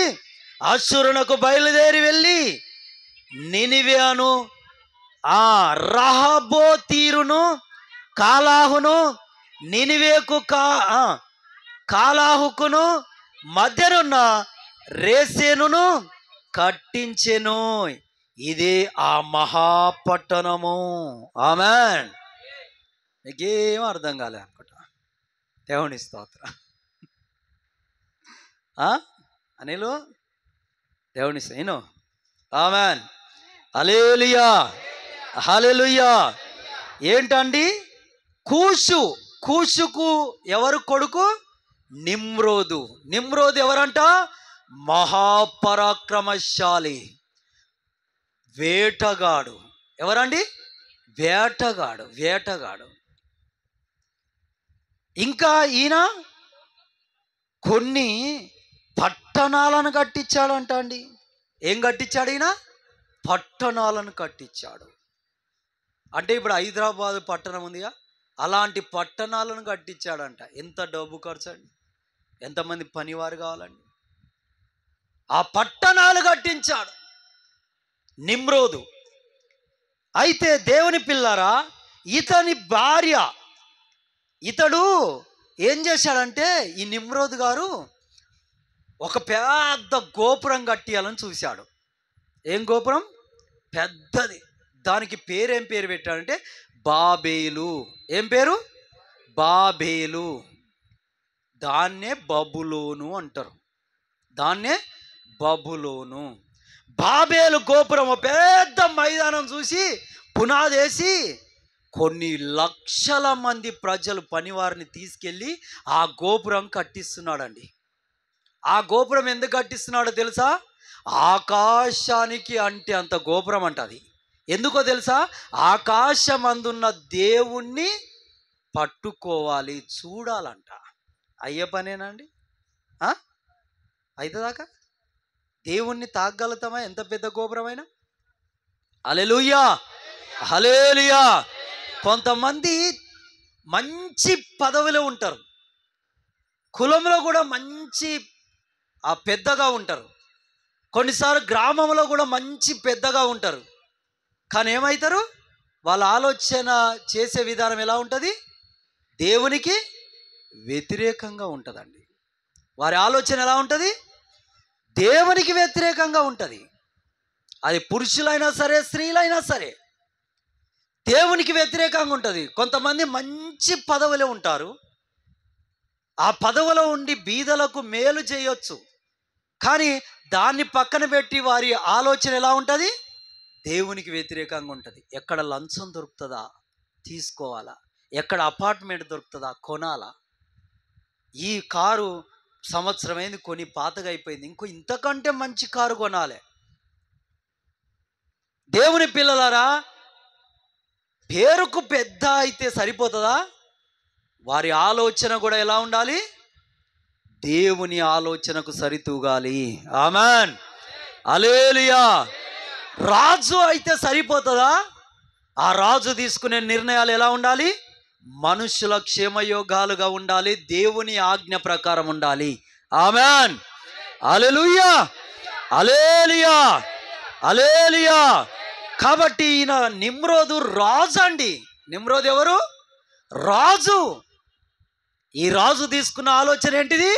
S1: అశ్షూరునకు బయలుదేరి వెళ్ళి నినివే అను రహబోతీరును, కాలాహును, నినివేకు కాలాహుకును మధ్యనున్న రేసేనును కట్టించెను. ఇదే ఆ మహాపట్టణము. ఆమేన్. మీకేం అర్థం కాలే అనుకుంటా. దేవుని స్తోత్రం. అనిలు దేవుని నేను ఆమేన్. హల్లెలూయా, హల్లెలూయా. ఏంటండి? కూషుకు ఎవరు కొడుకు? నిమ్రోదు. నిమ్రోదు ఎవరంట? మహాపరాక్రమశాలి, వేటగాడు. ఎవరండి? వేటగాడు. ఇంకా ఈయన కొన్ని పట్టణాలను కట్టించాడంట అండి. ఏం కట్టించాడు ఈయన? పట్టణాలను కట్టించాడు. అంటే ఇప్పుడు హైదరాబాద్ పట్టణం ఉందిగా, అలాంటి పట్టణాలను కట్టించాడంట. ఎంత డబ్బు ఖర్చు అండి, ఎంతమంది పనివారు కావాలండి. ఆ పట్టణాలు కట్టించాడు నిమ్రోదు. అయితే దేవుని పిల్లరా, ఇతని భార్య, ఇతడు ఏం చేశాడంటే, ఈ నిమ్రోదు గారు ఒక పెద్ద గోపురం కట్టియాలని చూశాడు. ఏం గోపురం? పెద్దది. దానికి ఏం పేరు పెట్టాడంటే బాబేలు. ఏం పేరు? బాబేలు. దాన్నే బబులోను అంటారు. దాన్నే బబులోను. బాబేలు గోపురం పెద్ద మైదానం చూసి పునాదేసి కొన్ని లక్షల మంది ప్రజలు, పనివారిని తీసుకెళ్ళి ఆ గోపురం కట్టిస్తున్నాడండి. ఆ గోపురం ఎందుకు కట్టిస్తున్నాడో తెలుసా? ఆకాశానికి అంటే అంత గోపురం అంట. అది ఎందుకో తెలుసా? ఆకాశం అందున్న దేవుణ్ణి పట్టుకోవాలి, చూడాలంట. అయ్యే పనేనండి? అయితదాకా దేవుణ్ణి తాగలుగుతామా? ఎంత పెద్ద గోపురమైనా. హల్లెలూయా, హల్లెలూయా. కొంతమంది మంచి పదవిలో ఉంటారు, కులంలో కూడా మంచి పెద్దగా ఉంటారు, కొన్నిసార్లు గ్రామంలో కూడా మంచి పెద్దగా ఉంటారు. కానీ ఏమవుతారు? వాళ్ళ ఆలోచన చేసే విధానం ఎలా ఉంటుంది? దేవునికి వ్యతిరేకంగా ఉంటుందండి. వారి ఆలోచన ఎలా ఉంటుంది? దేవునికి వ్యతిరేకంగా ఉంటుంది. అది పురుషులైనా సరే, స్త్రీలైనా సరే దేవునికి వ్యతిరేకంగా ఉంటుంది. కొంతమంది మంచి పదవిలో ఉంటారు, ఆ పదవిలో ఉండి బీదలకు మేలు చేయొచ్చు, కానీ దాన్ని పక్కన పెట్టి వారి ఆలోచన ఎలా ఉంటుంది? దేవునికి వ్యతిరేకంగా ఉంటుంది. ఎక్కడ లంచం దొరుకుతుందా తీసుకోవాలా, ఎక్కడ అపార్ట్మెంట్ దొరుకుతుందా కొనాలా, ఈ కారు సంవత్సరమైంది కొని పాతగా అయిపోయింది, ఇంకో ఇంతకంటే మంచి కారు కొనాలి. దేవుని పిల్లలారా, పేరుకు పెద్ద అయితే సరిపోతుందా? వారి ఆలోచన కూడా ఎలా ఉండాలి? దేవుని ఆలోచనకు సరితూగాలి. ఆమేన్, హల్లెలూయా. రాజు అయితే సరిపోతుందా? ఆ రాజు తీసుకునే నిర్ణయాలు ఎలా ఉండాలి? మనుషుల క్షేమయోగాలుగా ఉండాలి, దేవుని ఆజ్ఞ ప్రకారం ఉండాలి. ఆమేన్, హల్లెలూయా, హల్లెలూయా, హల్లెలూయా. కాబట్టి ఈయన నిమ్రోదు రాజు అండి. నిమ్రోదు ఎవరు? రాజు. ఈ రాజు తీసుకున్న ఆలోచన ఏంటిది?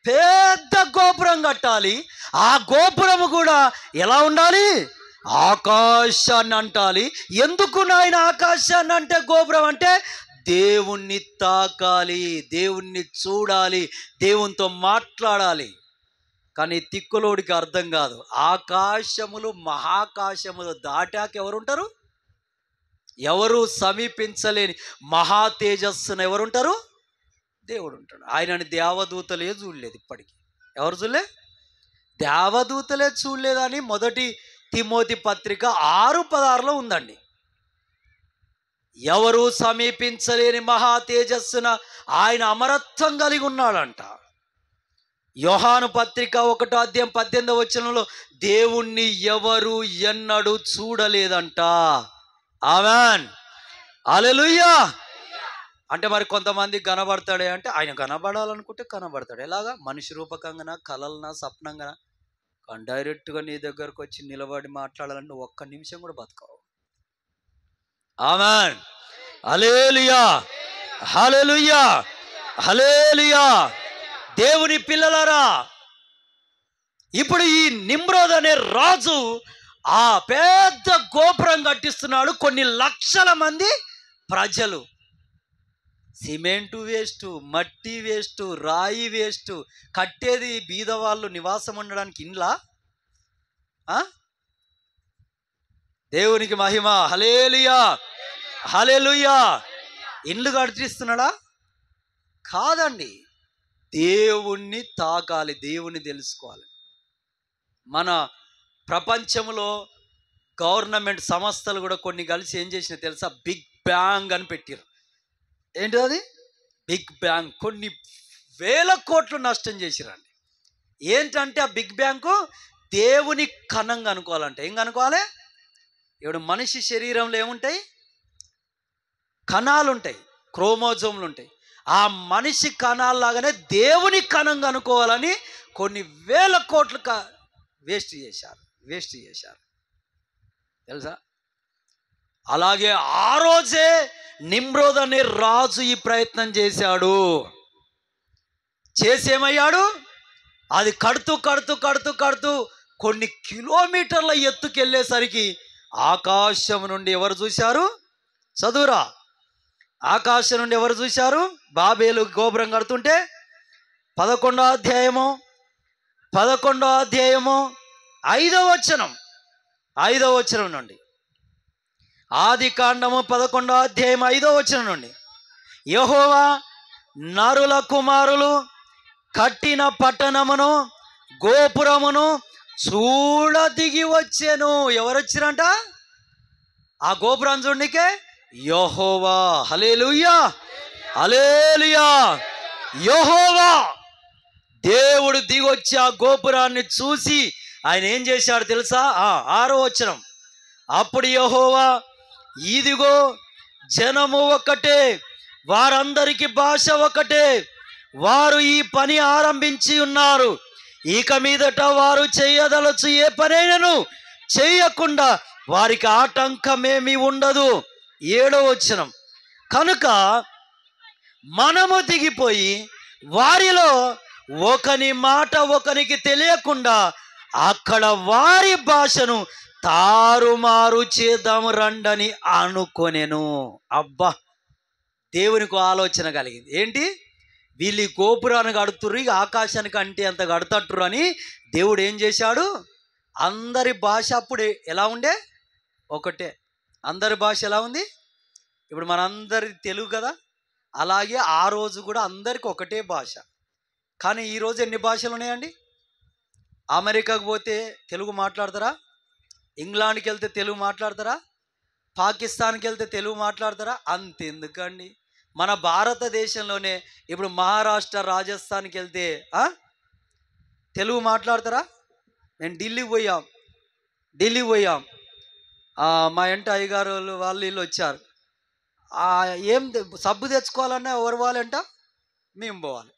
S1: పెద్ద గోపురం కట్టాలి. ఆ గోపురము కూడా ఎలా ఉండాలి? ఆకాశాన్ని అంటాలి. ఎందుకు నాయన ఆకాశాన్ని అంటే గోపురం అంటే? దేవుణ్ణి తాకాలి, దేవుణ్ణి చూడాలి, దేవునితో మాట్లాడాలి. కానీ తిక్కులోడికి అర్థం కాదు. ఆకాశములు మహాకాశములు దాటాక ఎవరుంటారు? ఎవరు సమీపించలేని మహా తేజస్సును ఎవరుంటారు? దేవుడు ఉంటాడు. ఆయనని దేవదూతలే చూడలేదు ఇప్పటికీ. ఎవరు చూడలే? దేవదూతలే చూడలేదని మొదటి తిమోతి పత్రిక 6:16 ఉందండి. ఎవరు సమీపించలేని మహా తేజస్సున ఆయన అమరత్వం కలిగి ఉన్నాడంట. యోహాను పత్రిక 1:18 దేవుణ్ణి ఎవరు ఎన్నడూ చూడలేదంట. ఆమేన్, హల్లెలూయా. అంటే మరి కొంతమంది కనబడతాడే అంటే ఆయన కనబడాలనుకుంటే కనబడతాడు. ఎలాగా? మనిషి రూపకంగా, కలలనా, స్వప్నంగా. కానీ డైరెక్ట్గా నీ దగ్గరకు వచ్చి నిలబడి మాట్లాడాలంటే ఒక్క నిమిషం కూడా బతకవు. ఆమేన్, హల్లెలూయా, హల్లెలూయా, హల్లెలూయా. దేవుని పిల్లలారా, ఇప్పుడు ఈ నిమ్రోద్ అనే రాజు ఆ పెద్ద గోపురం కట్టిస్తున్నాడు. కొన్ని లక్షల మంది ప్రజలు. సిమెంటు వేస్ట్, మట్టి వేస్ట్, రాయి వేస్ట్. కట్టేది బీదవాళ్ళు నివాసం ఉండడానికి ఇండ్లా? దేవునికి మహిమ, హల్లెలూయా, హల్లెలూయా. ఇండ్లు కట్టిస్తున్నాడా? కాదండి. దేవుణ్ణి తాకాలి, దేవుణ్ణి తెలుసుకోవాలి. మన ప్రపంచంలో గవర్నమెంట్ సంస్థలు కూడా కొన్ని కలిసి ఏం చేసినా తెలుసా? బిగ్ బ్యాంగ్ అని పెట్టారు. ఏంటి అది? Big bang. కొన్ని వేల కోట్లు నష్టం చేసిరండి. ఏంటంటే ఆ బిగ్ బ్యాంకు దేవుని కణంగా అనుకోవాలంటే ఏం కనుకోవాలి? ఇప్పుడు మనిషి శరీరంలో ఏముంటాయి? కణాలు ఉంటాయి, క్రోమోజోమ్లు ఉంటాయి. ఆ మనిషి కణాల్లాగానే దేవుని కణంగా అనుకోవాలని కొన్ని వేల కోట్లు వేస్ట్ చేశారు తెలుసా? అలాగే ఆ రోజే నిమ్రోద్ అనే రాజు ఈ ప్రయత్నం చేశాడు. చేసేమయ్యాడు? అది కడుతూ కొన్ని కిలోమీటర్ల ఎత్తుకెళ్ళేసరికి ఆకాశం నుండి ఎవరు చూశారు? చదువురా. ఆకాశం నుండి ఎవరు చూశారు? బాబేలు గోపురం కడుతుంటే 11వ అధ్యాయము 5వ వచనం నుండి, ఆది కాండము 11వ అధ్యాయం 5వ వచనం నుండి, యెహోవా నరుల కుమారులు కట్టిన పట్టణమును గోపురమును చూడ దిగి వచ్చెను. ఎవరు వచ్చిరంట? ఆ గోపురం చూడనికే యెహోవా. హల్లెలూయా, హల్లెలూయా. యెహోవా దేవుడు దిగొచ్చి ఆ గోపురాన్ని చూసి ఆయన ఏం చేశాడు తెలుసా? 6వ వచనం, అప్పుడు యెహోవా, ఇదిగో జనము ఒకటే, వారందరికి భాష ఒకటే, వారు ఈ పని ఆరంభించి ఉన్నారు. ఇక మీదట వారు చేయదలచు ఏ పనైనను చేయకుండా వారికి ఆటంకమేమీ ఉండదు. 7వ వచనం, కనుక మనము దిగిపోయి వారిలో ఒకని మాట ఒకనికి తెలియకుండా అక్కడ వారి భాషను తారుమారు చేద్దాము రండని అనుకొనెను. అబ్బా, దేవునికి ఆలోచన కలిగింది. ఏంటి? వీళ్ళు గోపురాన్ని కడుతుర్రు, ఇక ఆకాశానికి అంటే అంత కడతట్టురు అని దేవుడు ఏం చేశాడు? అందరి భాష అప్పుడు ఎలా ఉండే? ఒకటే. అందరి భాష ఎలా ఉంది? ఇప్పుడు మనందరి తెలుగు కదా, అలాగే ఆ రోజు కూడా అందరికి ఒకటే భాష. కానీ ఈరోజు ఎన్ని భాషలు ఉన్నాయండి? అమెరికాకు పోతే తెలుగు మాట్లాడతారా? ఇంగ్లాండ్కి వెళ్తే తెలుగు మాట్లాడతారా? పాకిస్తాన్కి వెళ్తే తెలుగు మాట్లాడతారా? అంతెందుకండి, మన భారతదేశంలోనే ఇప్పుడు మహారాష్ట్ర, రాజస్థాన్కి వెళ్తే తెలుగు మాట్లాడతారా? నేను ఢిల్లీ పోయాం. మా ఇంటి అయ్యగారు వాళ్ళు వీళ్ళు వచ్చారు. ఏం సబ్బు తెచ్చుకోవాలన్నా ఎవరు పోవాలంట? మేము పోవాలి.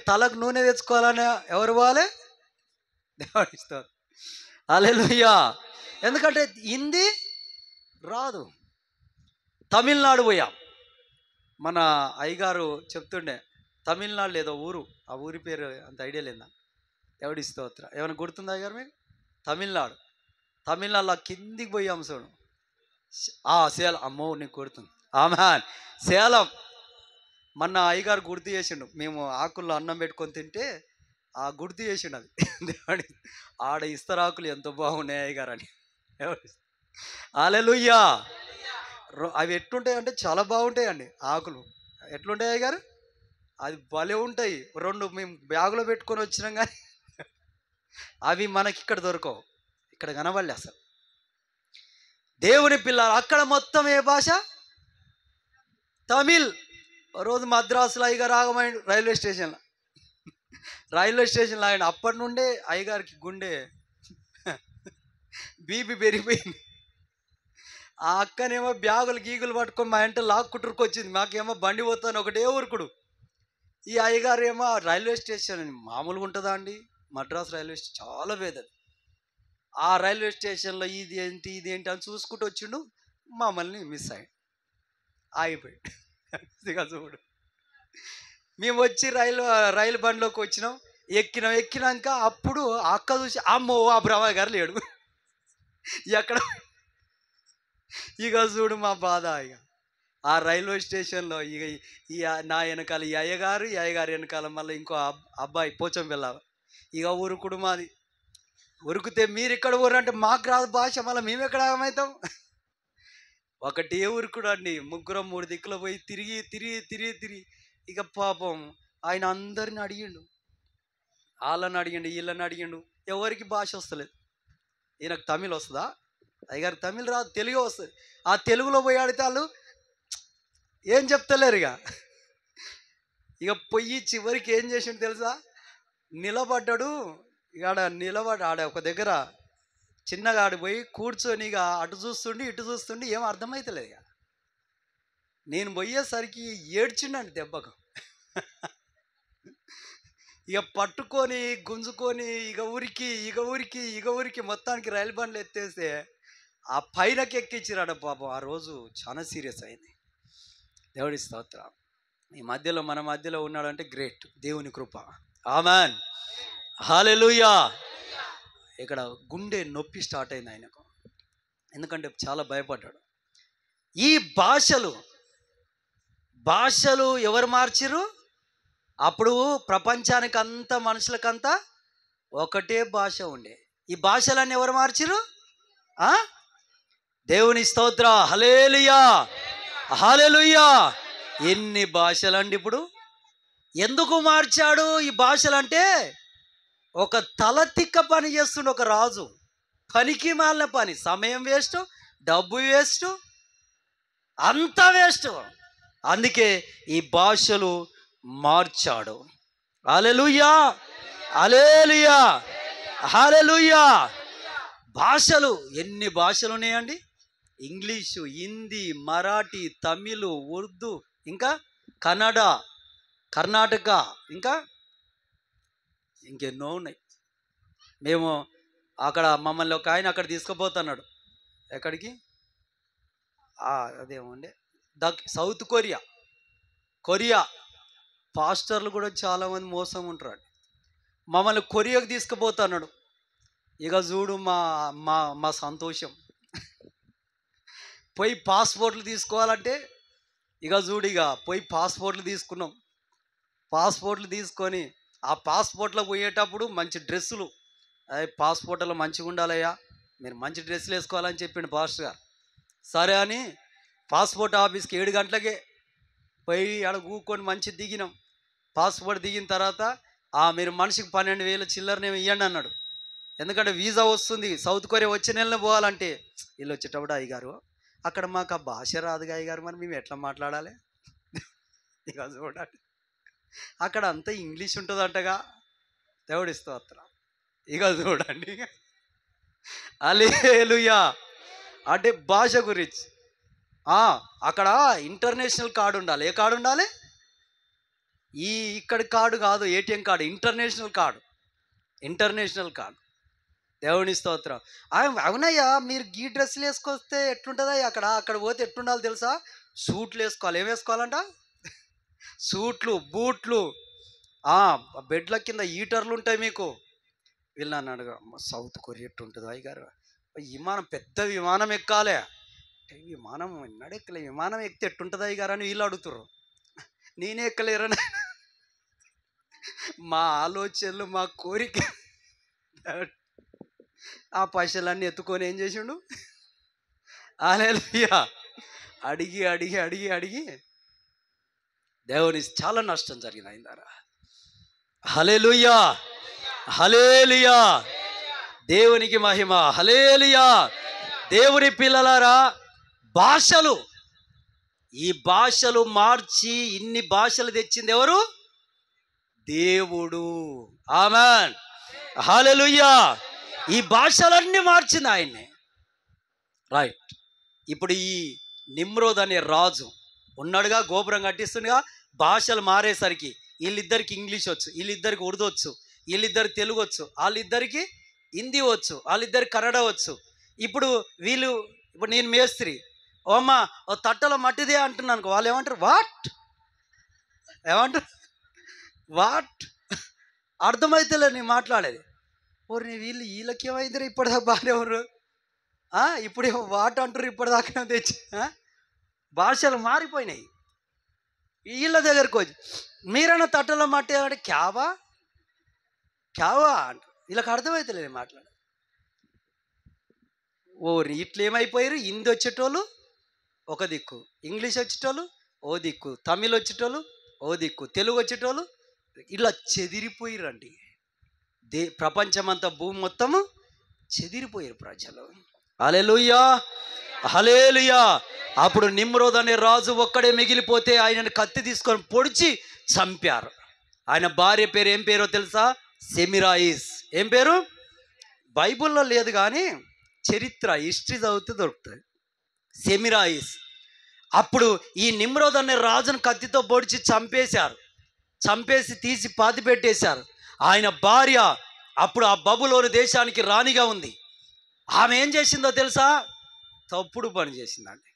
S1: తలకు నూనె తెచ్చుకోవాలన్నా ఎవరు పోవాలి? దేవుడు ఇస్తారు. హల్లెలూయా. ఎందుకంటే హిందీ రాదు. తమిళనాడు పోయాం. మన అయ్యగారు చెప్తుండే, తమిళనాడు లేదో ఊరు, ఆ ఊరి పేరు అంత ఐడియా లేదా? దేవుడి స్తోత్రం. ఏమైనా గుర్తుందా అయ్యగారు మీకు? తమిళనాడులో కిందికి పోయాం చూడు. సేలం. అమ్మో, నీకు గుర్తుంది. ఆమెన్. సేలం. మొన్న అయ్యగారు గుర్తు చేసిండు. మేము ఆకుల్లో అన్నం పెట్టుకొని తింటే గుర్తు చేసిండు అది. దేవుడి ఆడ ఇస్తరాకులు ఎంత బాగున్నాయి అయ్యగారు అని. హల్లెలూయా. అవి ఎట్లుంటాయి అంటే చాలా బాగుంటాయండి ఆకులు. ఎట్లుంటాయి అయ్యగారు? అది భలే ఉంటాయి. 2 మేము బ్యాగులో పెట్టుకొని వచ్చినాం కానీ అవి మనకి ఇక్కడ దొరకవు. ఇక్కడ కనబడలే అసలు. దేవుని పిల్లలు అక్కడ మొత్తం ఏ భాష? తమిళ్. రోజు మద్రాసులో అయ్యగారు ఆగమైండు రైల్వే స్టేషన్లో ఆయన. అప్పటి నుండే అయ్యగారికి గుండె బీపీ పెరిగిపోయింది. ఆ అక్కనేమో బ్యాగులు గీగులు పట్టుకొని మా ఇంట లాక్కుంటుకు వచ్చింది. మాకేమో బండి పోతాను ఒకటే ఊరుకుడు. ఈ అయ్యగారు ఏమో రైల్వే స్టేషన్ మామూలుగా ఉంటుందా అండి? మద్రాసు రైల్వే స్టేషన్ చాలా పెద్దది. ఆ రైల్వే స్టేషన్లో ఇది ఏంటి అని చూసుకుంటూ వచ్చిండు. మమ్మల్ని మిస్ అయ్యి ఆగిపోయాడు. ఇక చూడు, మేము వచ్చి రైలు బండిలోకి వచ్చినాం. ఎక్కినాక అప్పుడు అక్క చూసి అమ్మో ఆ బ్రహ్మ గారు లేడు. ఎక్కడ ఇక చూడు మా బాధ. ఇక ఆ రైల్వే స్టేషన్లో ఇక ఈ నా వెనకాల ఈ అయ్యగారు వెనకాల మళ్ళీ ఇంకో అబ్బాయి పోచం వెళ్ళాలి. ఇక ఊరుకుడు మాది. ఉరికితే మీరు ఇక్కడ ఊరంటే మాకు రాదు భాష, మళ్ళీ మేము ఎక్కడ ఏమవుతాం? ఒకటే ఉరుకుడు అండి. 3 దిక్కులు పోయి తిరిగి ఇక పాపం ఆయన అందరిని అడిగిండు. వాళ్ళని అడిగిండు, వీళ్ళని అడిగిండు. ఎవరికి భాష వస్తలేదు. ఈయనకు తమిళ్ వస్తుందా? అయ్యగారు తమిళ్ రాదు, తెలుగు వస్తుంది. ఆ తెలుగులో పోయి అడిగితే వాళ్ళు ఏం చెప్తలేరు. ఇక పొయ్యి చివరికి ఏం చేసిండు తెలుసా? నిలబడ్డాడు. ఆడ ఒక దగ్గర చిన్నగా ఆడిపోయి కూర్చొని ఇక అటు చూస్తుండి ఇటు చూస్తుండి ఏం అర్థమవుతలేదు. ఇక నేను పోయేసరికి ఏడ్చిండండి దెబ్బకు. ఇక పట్టుకొని గుంజుకొని ఇక ఊరికి మొత్తానికి రైలు బండ్లు ఎత్తేస్తే ఆ పైనకి ఎక్కించిరాడ పాపం. ఆ రోజు చాలా సీరియస్ అయింది. దేవుడి స్తోత్రం. మన మధ్యలో ఉన్నాడంటే గ్రేట్, దేవుని కృప. ఆమెన్, హల్లెలూయా. ఇక్కడ గుండె నొప్పి స్టార్ట్ అయింది ఆయనకు. ఎందుకంటే చాలా భయపడ్డాడు. ఈ భాషలు ఎవరు మార్చిరు? అప్పుడు ప్రపంచానికి అంతా మనుషులకంతా ఒకటే భాష ఉండే. ఈ భాషలన్నీ ఎవరు మార్చిరు? దేవుని స్తోత్ర, హల్లెలూయా హల్లెలూయా. ఎన్ని భాషలండి ఇప్పుడు? ఎందుకు మార్చాడు ఈ భాషలంటే? ఒక తలతిక్క పని చేస్తుండే ఒక రాజు. పనికి మాలిన పని, సమయం వేస్ట్, డబ్బు వేస్ట్, అంతా వేస్ట్. అందుకే ఈ భాషలు మార్చాడు. హల్లెలూయా హల్లెలూయా హల్లెలూయా. భాషలు ఎన్ని భాషలు ఉన్నాయండి? ఇంగ్లీషు, హిందీ, మరాఠీ, తమిళ్, ఉర్దూ, ఇంకా కన్నడ, కర్ణాటక, ఇంకా ఇంకెన్నో ఉన్నాయి. మేము అక్కడ మమ్మల్ని ఒక ఆయన అక్కడ తీసుకుపోతున్నాడు. ఎక్కడికి? అదేమండి సౌత్ కొరియా పాస్టర్లు కూడా చాలామంది మోసం ఉంటారు. మమ్మల్ని కొరియాకు తీసుకుపోతున్నాడు. ఇక చూడు మా సంతోషం. పోయి పాస్పోర్ట్లు తీసుకోవాలంటే ఇక చూడు, ఇక పోయి పాస్పోర్ట్లు తీసుకున్నాం. పాస్పోర్ట్లు తీసుకొని ఆ పాస్పోర్ట్లో పోయేటప్పుడు మంచి డ్రెస్సులు, పాస్పోర్ట్లో మంచిగా ఉండాలయ్యా, మీరు మంచి డ్రెస్సులు వేసుకోవాలని చెప్పిండు పాస్టర్ గారు. సరే అని పాస్పోర్ట్ ఆఫీస్కి 7 గంటలకే పోయి ఆడ కూకొని మంచి దిగినాం. పాస్పోర్ట్ దిగిన తర్వాత మీరు మనిషికి 12,000 చిల్లరనేమి ఇవ్వండి అన్నాడు. ఎందుకంటే వీసా వస్తుంది, సౌత్ కొరియా వచ్చే నెలలో పోవాలంటే. వీళ్ళు వచ్చేటప్పుడు అయ్యగారు అక్కడ మాకు ఆ భాష రాదుగా అయ్యగారు, మరి మేము ఎట్లా మాట్లాడాలి? ఇక చూడండి, అక్కడ అంతా ఇంగ్లీష్ ఉంటుందంటగా. దేవుడి స్తోత్రం. ఇక చూడండి, హల్లెలూయా. అంటే భాష గురించి అక్కడ ఇంటర్నేషనల్ కార్డు ఉండాలి. ఏ కార్డు ఉండాలి? ఇక్కడి కార్డు కాదు, ఏటీఎం కార్డు, ఇంటర్నేషనల్ కార్డు. దేవుని స్తోత్రం. అవునయ్యా, మీరు గీ డ్రెస్సులు వేసుకొస్తే ఎట్లుంటుందా? అక్కడ పోతే ఎట్లుండాలి తెలుసా? సూట్లు వేసుకోవాలి. ఏం వేసుకోవాలంట? సూట్లు, బూట్లు, బెడ్ల కింద హీటర్లు ఉంటాయి మీకు. వీళ్ళు అన్నాడు, సౌత్ కొరియా ఎట్టుంటుందా అయ్యగారు? విమానం, పెద్ద విమానం ఎక్కాలి. విమానం ఎన్నడెక్కలే, విమానం ఎక్కితే ఎట్టుంటుందా అయ్యగారు అని వీళ్ళు అడుగుతారు. నేనే ఎక్కలేరని మా ఆలోచనలు, మా కోరిక. ఆ పైసలన్నీ ఎత్తుకొని ఏం చేసిండు? హల్లెలూయా అడిగి అడిగి అడిగి అడిగి దేవుని చాలా నష్టం జరిగింది ఆయన ద్వారా. హల్లెలూయా, హల్లెలూయా, దేవునికి మహిమ. హల్లెలూయా. దేవుని పిల్లలారా, భాషలు, ఈ భాషలు మార్చి ఇన్ని భాషలు తెచ్చింది ఎవరు? దేవుడు. ఆమేన్, హల్లెలూయా. ఈ భాషలన్నీ మార్చింది ఆయన్ని. రైట్. ఇప్పుడు ఈ నిమ్రోద్ అనే రాజు ఉన్నాడుగా, గోపురం కట్టిస్తుండగా భాషలు మారేసరికి వీళ్ళిద్దరికి ఇంగ్లీష్ వచ్చు, వీళ్ళిద్దరికి ఉర్దూ వచ్చు, వీళ్ళిద్దరు తెలుగు వచ్చు, వాళ్ళిద్దరికి హిందీ వచ్చు, వాళ్ళిద్దరికి కన్నడ వచ్చు. ఇప్పుడు నేను మేస్త్రి, ఓ అమ్మ ఓ తట్టలో మట్టిదే అంటున్నాను, వాళ్ళు ఏమంటారు? ఏమంటారు? అర్థమైతేలే నేను మాట్లాడేది. ఓరి వీళ్ళకి ఏమైందిరా ఇప్పటిదాకా బాగానే ఎవరు, ఇప్పుడు వాట్ అంటారు, ఇప్పటిదాకా తెచ్చి భాషలు మారిపోయినాయి. వీళ్ళ దగ్గరకు వచ్చి మీరన్నా తట్టలో మట్టి అంటే క్యావా అంటారు. వీళ్ళకి అర్థమైతలేదు మాట్లాడు. ఇట్లా ఏమైపోయారు? హిందీ వచ్చేటోళ్ళు ఒక దిక్కు, ఇంగ్లీష్ వచ్చేటోళ్ళు ఓ దిక్కు, తమిళ్ వచ్చేటోళ్ళు ఓ దిక్కు, తెలుగు వచ్చేటోళ్ళు ఇలా చెదిరిపోయారండి. ప్రపంచమంతా, భూమి మొత్తము చెదిరిపోయారు ప్రజలు. హల్లెలూయా, హల్లెలూయా. అప్పుడు నిమ్రోద్ అనే రాజు ఒక్కడే మిగిలిపోతే ఆయనను కత్తి తీసుకొని పొడిచి చంపారు. ఆయన భార్య పేరు ఏం పేరో తెలుసా? సెమిరాయిస్. ఏం పేరు? బైబిల్లో లేదు కానీ చరిత్ర, హిస్టరీ చదివితే దొరుకుతుంది. సెమిరాయిస్. అప్పుడు ఈ నిమ్రోద్ అనే రాజును కత్తితో పొడిచి చంపేసి తీసి పాతి పెట్టేశారు. ఆయన భార్య అప్పుడు ఆ బబులోను దేశానికి రాణిగా ఉంది. ఆమె ఏం చేసిందో తెలుసా? తప్పుడు పని చేసిందండి.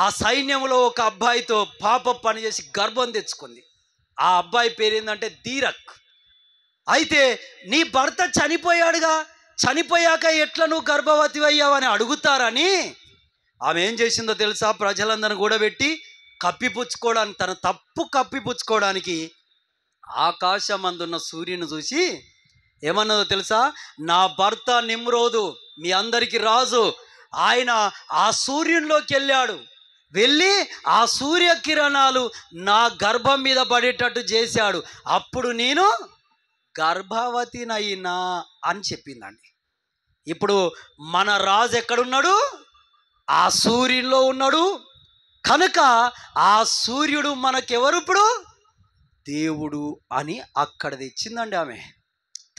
S1: ఆ సైన్యంలో ఒక అబ్బాయితో పాప పని చేసి గర్భం తెచ్చుకుంది. ఆ అబ్బాయి పేరు ఏంటంటే దీరక్. అయితే నీ భర్త చనిపోయాడుగా, చనిపోయాక ఎట్లా నువ్వు గర్భవతి అయ్యావని అడుగుతారని ఆమె ఏం చేసిందో తెలుసా? ప్రజలందరిని కూడబెట్టి కప్పిపుచ్చుకోవడానికి, తన తప్పు కప్పిపుచ్చుకోవడానికి ఆకాశమందున్న సూర్యుని చూసి ఏమన్నదో తెలుసా? నా భర్త నిమ్రోదు, మీ అందరికీ రాజు, ఆయన ఆ సూర్యునిలోకి వెళ్ళి ఆ సూర్యకిరణాలు నా గర్భం మీద పడేటట్టు చేశాడు, అప్పుడు నేను గర్భవతినైనా అని చెప్పిందండి. ఇప్పుడు మన రాజు ఎక్కడున్నాడు? ఆ సూర్యునిలో ఉన్నాడు. కనుక ఆ సూర్యుడు మనకెవరు? ఇప్పుడు దేవుడు అని అక్కడ తెచ్చిందండి ఆమె.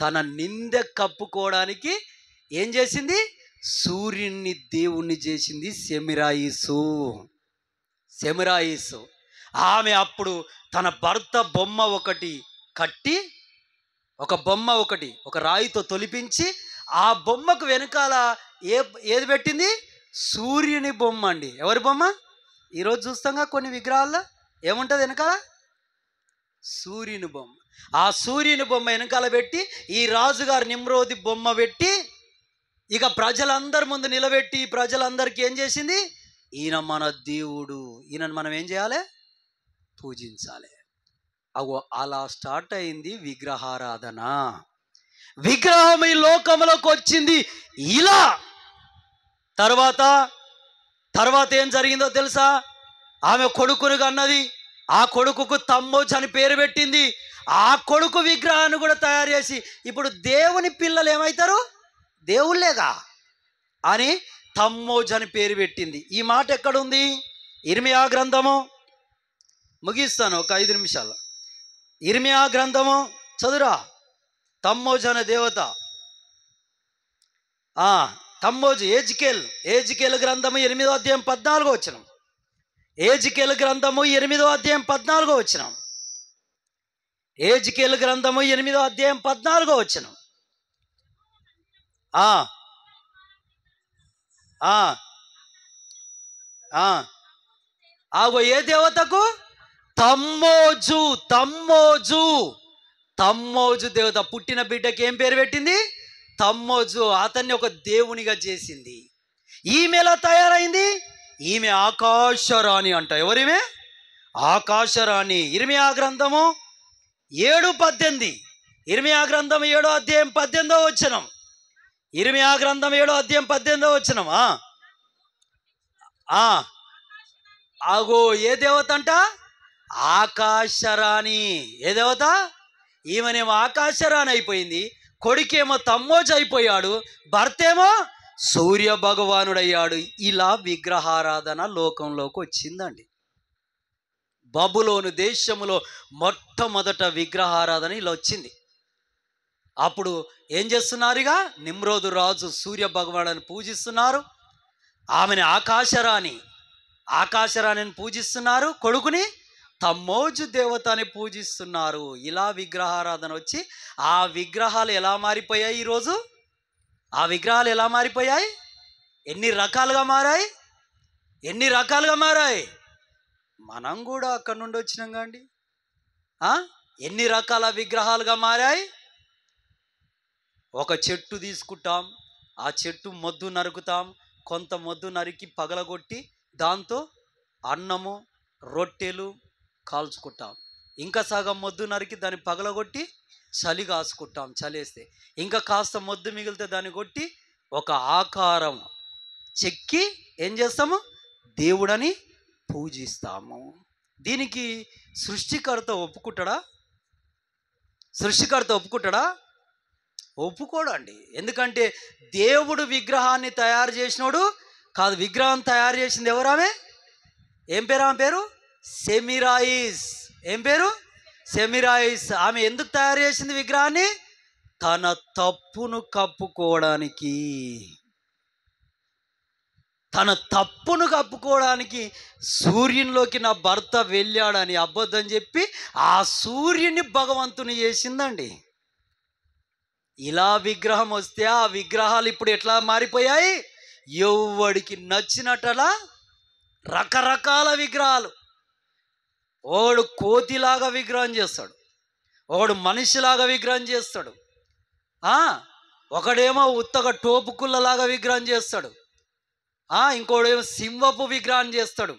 S1: తన నింద కప్పుకోవడానికి ఏం చేసింది? సూర్యుని దేవుణ్ణి చేసింది సెమిరాయిసు. ఆమె అప్పుడు తన భర్త బొమ్మ ఒకటి కట్టి, ఒక రాయితో తొలిపించి ఆ బొమ్మకు వెనకాల ఏది పెట్టింది? సూర్యుని బొమ్మ అండి. ఎవరి బొమ్మ? ఈరోజు చూస్తాంగా కొన్ని విగ్రహాల్లో ఏముంటుంది వెనకాల? సూర్యుని బొమ్మ. ఆ సూర్యుని బొమ్మ వెనకాల పెట్టి ఈ రాజుగారు నిమ్రోది బొమ్మ పెట్టి ఇక ప్రజలందరి ముందు నిలబెట్టి ప్రజలందరికీ ఏం చేసింది? ఈయన మన దేవుడు, ఈయనను మనం ఏం చేయాలి? పూజించాలి. అలా స్టార్ట్ అయింది విగ్రహారాధన. విగ్రహం ఈ లోకంలోకి వచ్చింది ఇలా. తర్వాత ఏం జరిగిందో తెలుసా? ఆమె కొడుకుని కన్నది. ఆ కొడుకుకు తమ్మోజు అని పేరు పెట్టింది. ఆ కొడుకు విగ్రహాన్ని కూడా తయారు చేసి ఇప్పుడు దేవుని పిల్లలు ఏమవుతారు? దేవుళ్ళేగా అని తమ్మోజు అని పేరు పెట్టింది. ఈ మాట ఎక్కడుంది? ఇర్మియా గ్రంథము, ముగిస్తాను ఒక 5 నిమిషాలు. ఇర్మియా గ్రంథము చదురా. తమ్మోజు అనే దేవత, తమ్మోజు. ఏజికేల్ గ్రంథము 8వ అధ్యాయం 14వ వచనం. ఏజికేల్ గ్రంథము 8వ అధ్యాయం 14వ వచనం. ఏజికేల్ గ్రంథము 8వ అధ్యాయం 14వ వచనం. ఆగో ఏ దేవతకు? తమ్మోజు దేవత పుట్టిన బిడ్డకి ఏం పేరు పెట్టింది? తమ్మోజు. అతన్ని ఒక దేవునిగా చేసింది. ఈమె ఎలా తయారైంది? ఈమె ఆకాశరాణి అంట. ఎవరిమే? ఆకాశరాణి. ఇర్మియా గ్రంథము 7:18. ఇర్మియా గ్రంథం 7వ అధ్యాయం 18వ వచనం. ఇర్మియా గ్రంథం 7వ అధ్యాయం 18వ వచనం. ఆ ఆగో ఏ దేవత అంట? ఆకాశరాణి. ఏ దేవత? ఈమెనేమో ఆకాశరాణి అయిపోయింది, కొడుకేమో తమ్మోజు అయిపోయాడు, భర్తేమో సూర్య భగవానుడయ్యాడు. ఇలా విగ్రహారాధన లోకంలోకి వచ్చిందండి. బబులోను దేశములో మొట్టమొదట విగ్రహారాధన ఇలా వచ్చింది. అప్పుడు ఏం చేస్తున్నారుగా? నిమ్రోదు రాజు సూర్య భగవానుని పూజిస్తున్నారు, ఆమెని ఆకాశరాణిని పూజిస్తున్నారు, కొడుకుని తమ్మోజు దేవతని పూజిస్తున్నారు. ఇలా విగ్రహారాధన వచ్చి ఆ విగ్రహాలు ఎలా మారిపోయాయి? ఈరోజు ఆ విగ్రహాలు ఎలా మారిపోయాయి? ఎన్ని రకాలుగా మారాయి? మనం కూడా అక్కడి నుండి వచ్చినాం కాండి. ఎన్ని రకాల విగ్రహాలుగా మారాయి? ఒక చెట్టు తీసుకుంటాం, ఆ చెట్టు మొద్దు నరుకుతాం, కొంత మొద్దు నరికి పగలగొట్టి దాంతో అన్నము రొట్టెలు కాల్చుకుంటాం. ఇంకా సగం మొద్దు నరికి దాన్ని పగలగొట్టి చలి కాసుకుంటాం, చలేస్తే. ఇంకా కాస్త మొద్దు మిగిలితే దాన్ని కొట్టి ఒక ఆకారం చెక్కి ఏం చేస్తాము? దేవుడని పూజిస్తాము. దీనికి సృష్టికర్త ఒప్పుకుంటాడా? ఒప్పుకోడండి. ఎందుకంటే దేవుడు విగ్రహాన్ని తయారు చేసినోడు కాదు. విగ్రహం తయారు చేసింది ఎవరామె? ఏం పేరు ఆమె పేరు? సెమిరాయిస్. ఏం పేరు? సెమిరాయిస్. ఆమె ఎందుకు తయారు చేసింది విగ్రహాన్ని? తన తప్పును కప్పుకోవడానికి. సూర్యునిలోకి నా భర్త వెళ్ళాడని అబద్ధం చెప్పి ఆ సూర్యుని భగవంతుని చేసిందండి. ఇలా విగ్రహం వస్తే ఆ విగ్రహాలు ఇప్పుడు ఎట్లా మారిపోయాయి? ఎవడికి నచ్చినట్లా రకరకాల విగ్రహాలు. ఒకడు కోతిలాగా విగ్రహం చేస్తాడు, ఒకడు మనిషిలాగా విగ్రహం చేస్తాడు, ఒకడేమో ఉత్తగా టోపుకుళ్ళలాగా విగ్రహం చేస్తాడు, ఇంకోడేమో సింహపు విగ్రహం చేస్తాడు,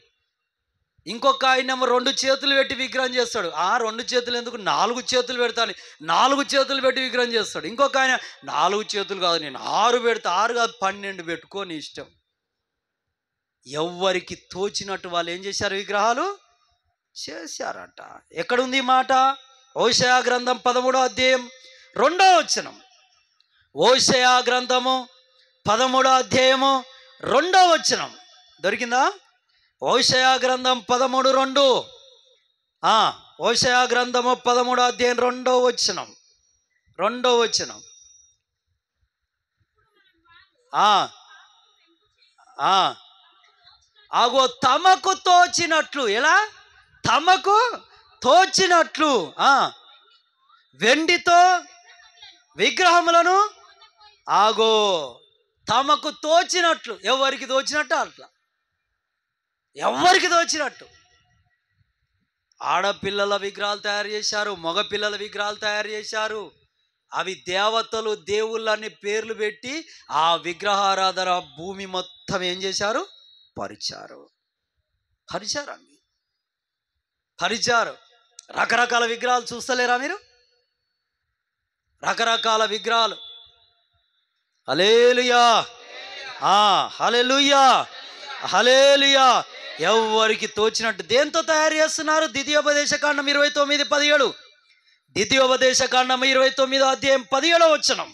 S1: ఇంకొక ఆయనేమో 2 చేతులు పెట్టి విగ్రహం చేస్తాడు. 2 చేతులు ఎందుకు, 4 చేతులు పెడతాను, 4 చేతులు పెట్టి విగ్రహం చేస్తాడు. ఇంకొక ఆయన 4 చేతులు కాదు, నేను 6 పెడతా, 6 కాదు 12 పెట్టుకో నీ ఇష్టం. ఎవ్వరికి తోచినట్టు వాళ్ళు ఏం చేశారు? విగ్రహాలు చేశారట. ఎక్కడుంది ఈ మాట? హోషేయ గ్రంథం 13వ అధ్యాయం 2వ వచనం. హోషేయ గ్రంథము 13వ అధ్యాయము 2వ వచనం దొరికిందా? హోషేయ గ్రంథం 13:2. హోషేయ గ్రంథము 13వ అధ్యాయం 2వ వచనం. ఆగో తమకు తోచినట్లు. ఎలా? తమకు తోచినట్లు వెండితో విగ్రహములను, ఆగో తమకు తోచినట్లు. ఎవరికి తోచినట్టు అట్లా, ఎవరికి తోచినట్టు. ఆడపిల్లల విగ్రహాలు తయారు చేశారు, మగపిల్లల విగ్రహాలు తయారు చేశారు. అవి దేవతలు దేవుళ్ళని పేర్లు పెట్టి ఆ విగ్రహారాధన భూమి మొత్తం ఏం చేశారు? పరిచారు. రకరకాల విగ్రహాలు చూస్తలేరా మీరు? రకరకాల విగ్రహాలు. హల్లెలూయా, హల్లెలూయా, హల్లెలూయా. ఎవరికి తోచినట్టు దేంతో తయారు చేస్తున్నారు? ద్వితీయోపదేశకాండం 29:17. ద్వితీయోపదేశకాండం 29వ అధ్యాయం 17వ వచనం.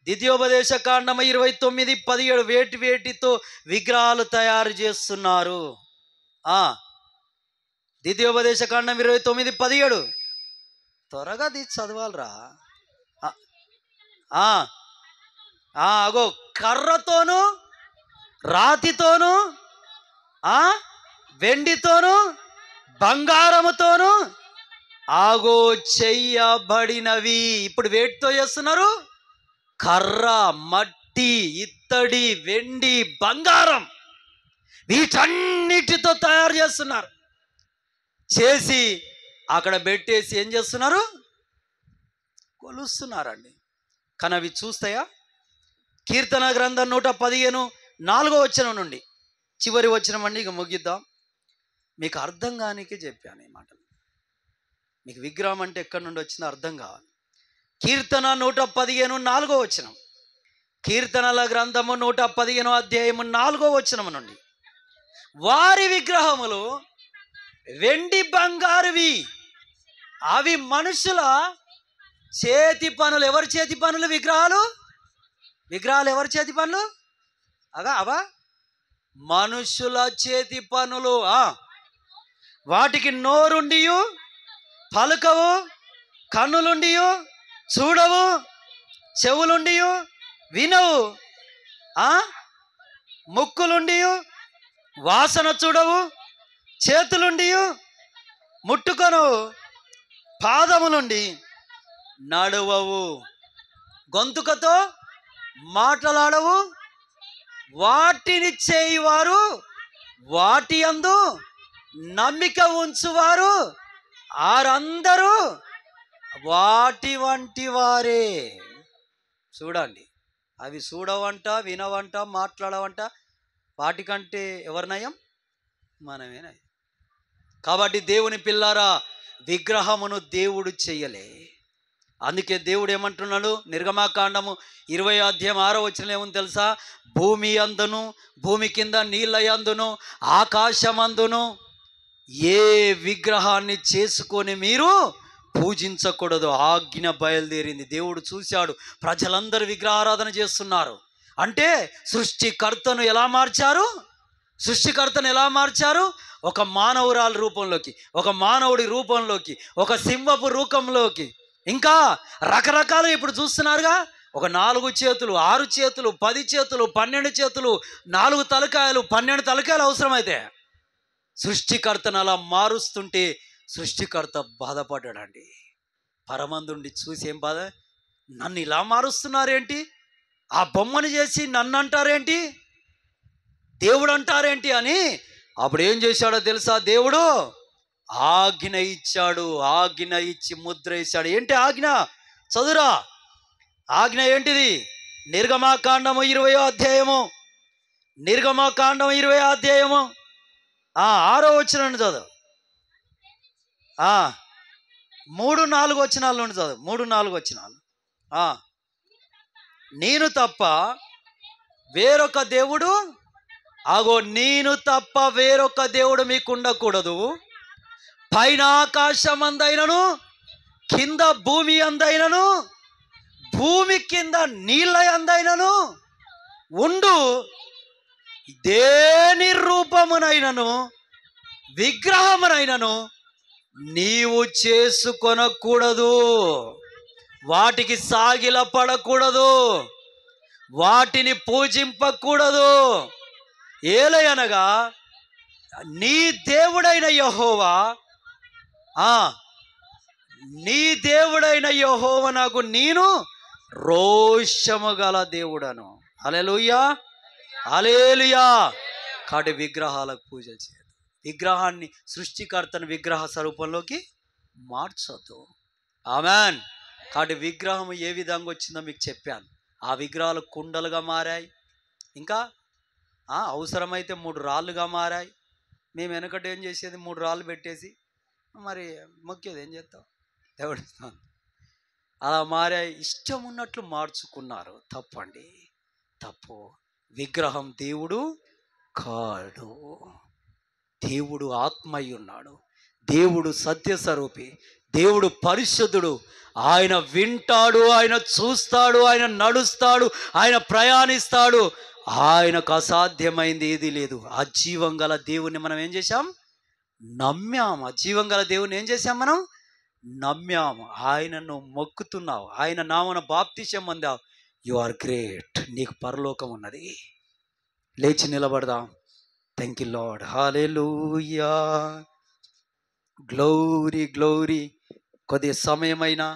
S1: ద్వితీయోపదేశకాండం 29:17. వేటితో విగ్రహాలు తయారు చేస్తున్నారు? ద్వితీయోపదేశకాండం 29:17. త్వరగా తీసి చదవాలరా. అగో కర్రతోను, రాతితోను, వెండితోను, బంగారముతోను ఆగో చెయ్యబడినవి. ఇప్పుడు వేటితో చేస్తున్నారు? కర్ర, మట్టి, ఇత్తడి, వెండి, బంగారం, వీటన్నిటితో తయారు చేస్తున్నారు. చేసి అక్కడ పెట్టేసి ఏం చేస్తున్నారు? కొలుస్తున్నారండి. కానీ అవి చూస్తాయా? కీర్తన గ్రంథం 115:4వ వచనం నుండి చివరి వచనం అండి, ఇక ముగిద్దాం. మీకు అర్థం కానికే చెప్పాను ఈ మాటలు. మీకు విగ్రహం అంటే ఎక్కడి నుండి వచ్చిందో అర్థం కావాలి. కీర్తన 115:4వ వచనం. కీర్తనల గ్రంథము 115 అధ్యాయము 4వ వచనము నుండి, వారి విగ్రహములు వెండి బంగారువి, అవి మనుషుల చేతి పనులు. ఎవరి చేతి పనులు విగ్రహాలు? విగ్రహాలు ఎవరి చేతి పనులు? అవా మనుషుల చేతి పనులు. వాటికి నోరుండియు పలుకవు, కన్నులుండియు చూడవు, చెవులుండియు వినవు, ముక్కులుండియు వాసన చూడవు, చేతులుండియు ముట్టుకొనవు, పాదములుండి నడువవు, గొంతుకతో మాట్లాడవు, వాటిని చేయువారు వాటి యందు నమ్మిక ఉంచువారు ఆరందరూ వాటి వంటి వారే. చూడండి, అవి చూడవంట, వినవంట, మాట్లాడవంట. వాటికంటే ఎవరి నయం? మనమే నయం. కాబట్టి దేవుని పిల్లారా, విగ్రహమును దేవుడు చెయ్యలే. అందుకే దేవుడు ఏమంటున్నాడు? నిర్గమాకాండము 20వ అధ్యాయం 6వ వచనం ఏముంది తెలుసా? భూమి అందును, భూమి కింద నీళ్ళ యందును, ఆకాశమందును ఏ విగ్రహాన్ని చేసుకొని మీరు పూజించకూడదు ఆజ్ఞ బయలుదేరింది. దేవుడు చూశాడు, ప్రజలందరూ విగ్రహారాధన చేస్తున్నారు. అంటే సృష్టికర్తను ఎలా మార్చారు? సృష్టికర్తను ఎలా మార్చారు? ఒక మానవురాల రూపంలోకి, ఒక మానవుడి రూపంలోకి, ఒక సింహపు రూపంలోకి, ఇంకా రకరకాలు ఇప్పుడు చూస్తున్నారుగా. ఒక 4 చేతులు, 6 చేతులు, 10 చేతులు, 12 చేతులు, 4 తలకాయలు, 12 తలకాయలు అవసరమైతే సృష్టికర్తను అలా మారుస్తుంటే సృష్టికర్త బాధపడ్డాడండి. పరమందుండి చూసి ఏం బాధ, నన్ను ఇలా మారుస్తున్నారేంటి, ఆ బొమ్మను చేసి నన్ను అంటారేంటి, దేవుడు అంటారేంటి అని. అప్పుడు ఏం చేశాడో తెలుసా? దేవుడు ఆజ్ఞ ఇచ్చాడు. ఆజ్ఞ ఇచ్చి ముద్ర ఇచ్చాడు. ఏంటి ఆజ్ఞ? చదువురా. ఆజ్ఞ ఏంటిది? నిర్గమాకాండము 20వ అధ్యాయము, నిర్గమాకాండము 20వ అధ్యాయము 6వ వచనాన్ని చదువు. 3-4 వచనాల నుండి చదువు. 3-4 వచనాలు. నేను తప్ప వేరొక దేవుడు, నేను తప్ప వేరొక దేవుడు మీకు ఉండకూడదు. పైన ఆకాశం అందైనను, కింద భూమి అందైనను, భూమి కింద నీళ్ళ అందైనను ఉండు దేని రూపమునైనను విగ్రహమునైనను నీవు చేసుకొనకూడదు. వాటికి సాగిల పడకూడదు, వాటిని పూజింపకూడదు. ఏలయనగా నీ దేవుడైన యెహోవా, నీ దేవుడైన యెహోవా నాకు నేను రోషము గల దేవుడను. హల్లెలూయా, హల్లెలూయా. కాబట్టి విగ్రహాలకు పూజలు చేయదు. విగ్రహాన్ని, సృష్టికర్తను విగ్రహ స్వరూపంలోకి మార్చొద్దు. ఆమెన్. కాబట్టి విగ్రహం ఏ విధంగా వచ్చిందో మీకు చెప్పాను. ఆ విగ్రహాలు కుండలుగా మారాయి, ఇంకా అవసరమైతే 3 రాళ్ళుగా మారాయి. మేము వెనకటి ఏం చేసేది, 3 రాళ్ళు పెట్టేసి మరి మొక్కేది ఏం చేస్తాం, దేవుడు అలా మారాయి. ఇష్టం ఉన్నట్లు మార్చుకున్నారు. తప్పండి, తప్పు. విగ్రహం దేవుడు కాడు. దేవుడు ఆత్మయ్య ఉన్నాడు. దేవుడు సత్యస్వరూపి, దేవుడు పరిశుద్ధుడు. ఆయన వింటాడు, ఆయన చూస్తాడు, ఆయన నడుస్తాడు, ఆయన ప్రయాణిస్తాడు. ఆయనకు అసాధ్యమైంది ఏది లేదు. అజీవం గల దేవుణ్ణి మనం ఏం చేశాం? నమ్మాము. అజీవం గల దేవుని ఏం చేశాం? మనం నమ్మాము. ఆయనను మొక్కుతున్నావు, ఆయన నామమున బాప్తిసం పొందావు. You are great. నీకు పరలోకం ఉన్నది. లేచి నిలబడదాం. Thank you Lord. Hallelujah, glory glory. కొద్ది సమయమైనా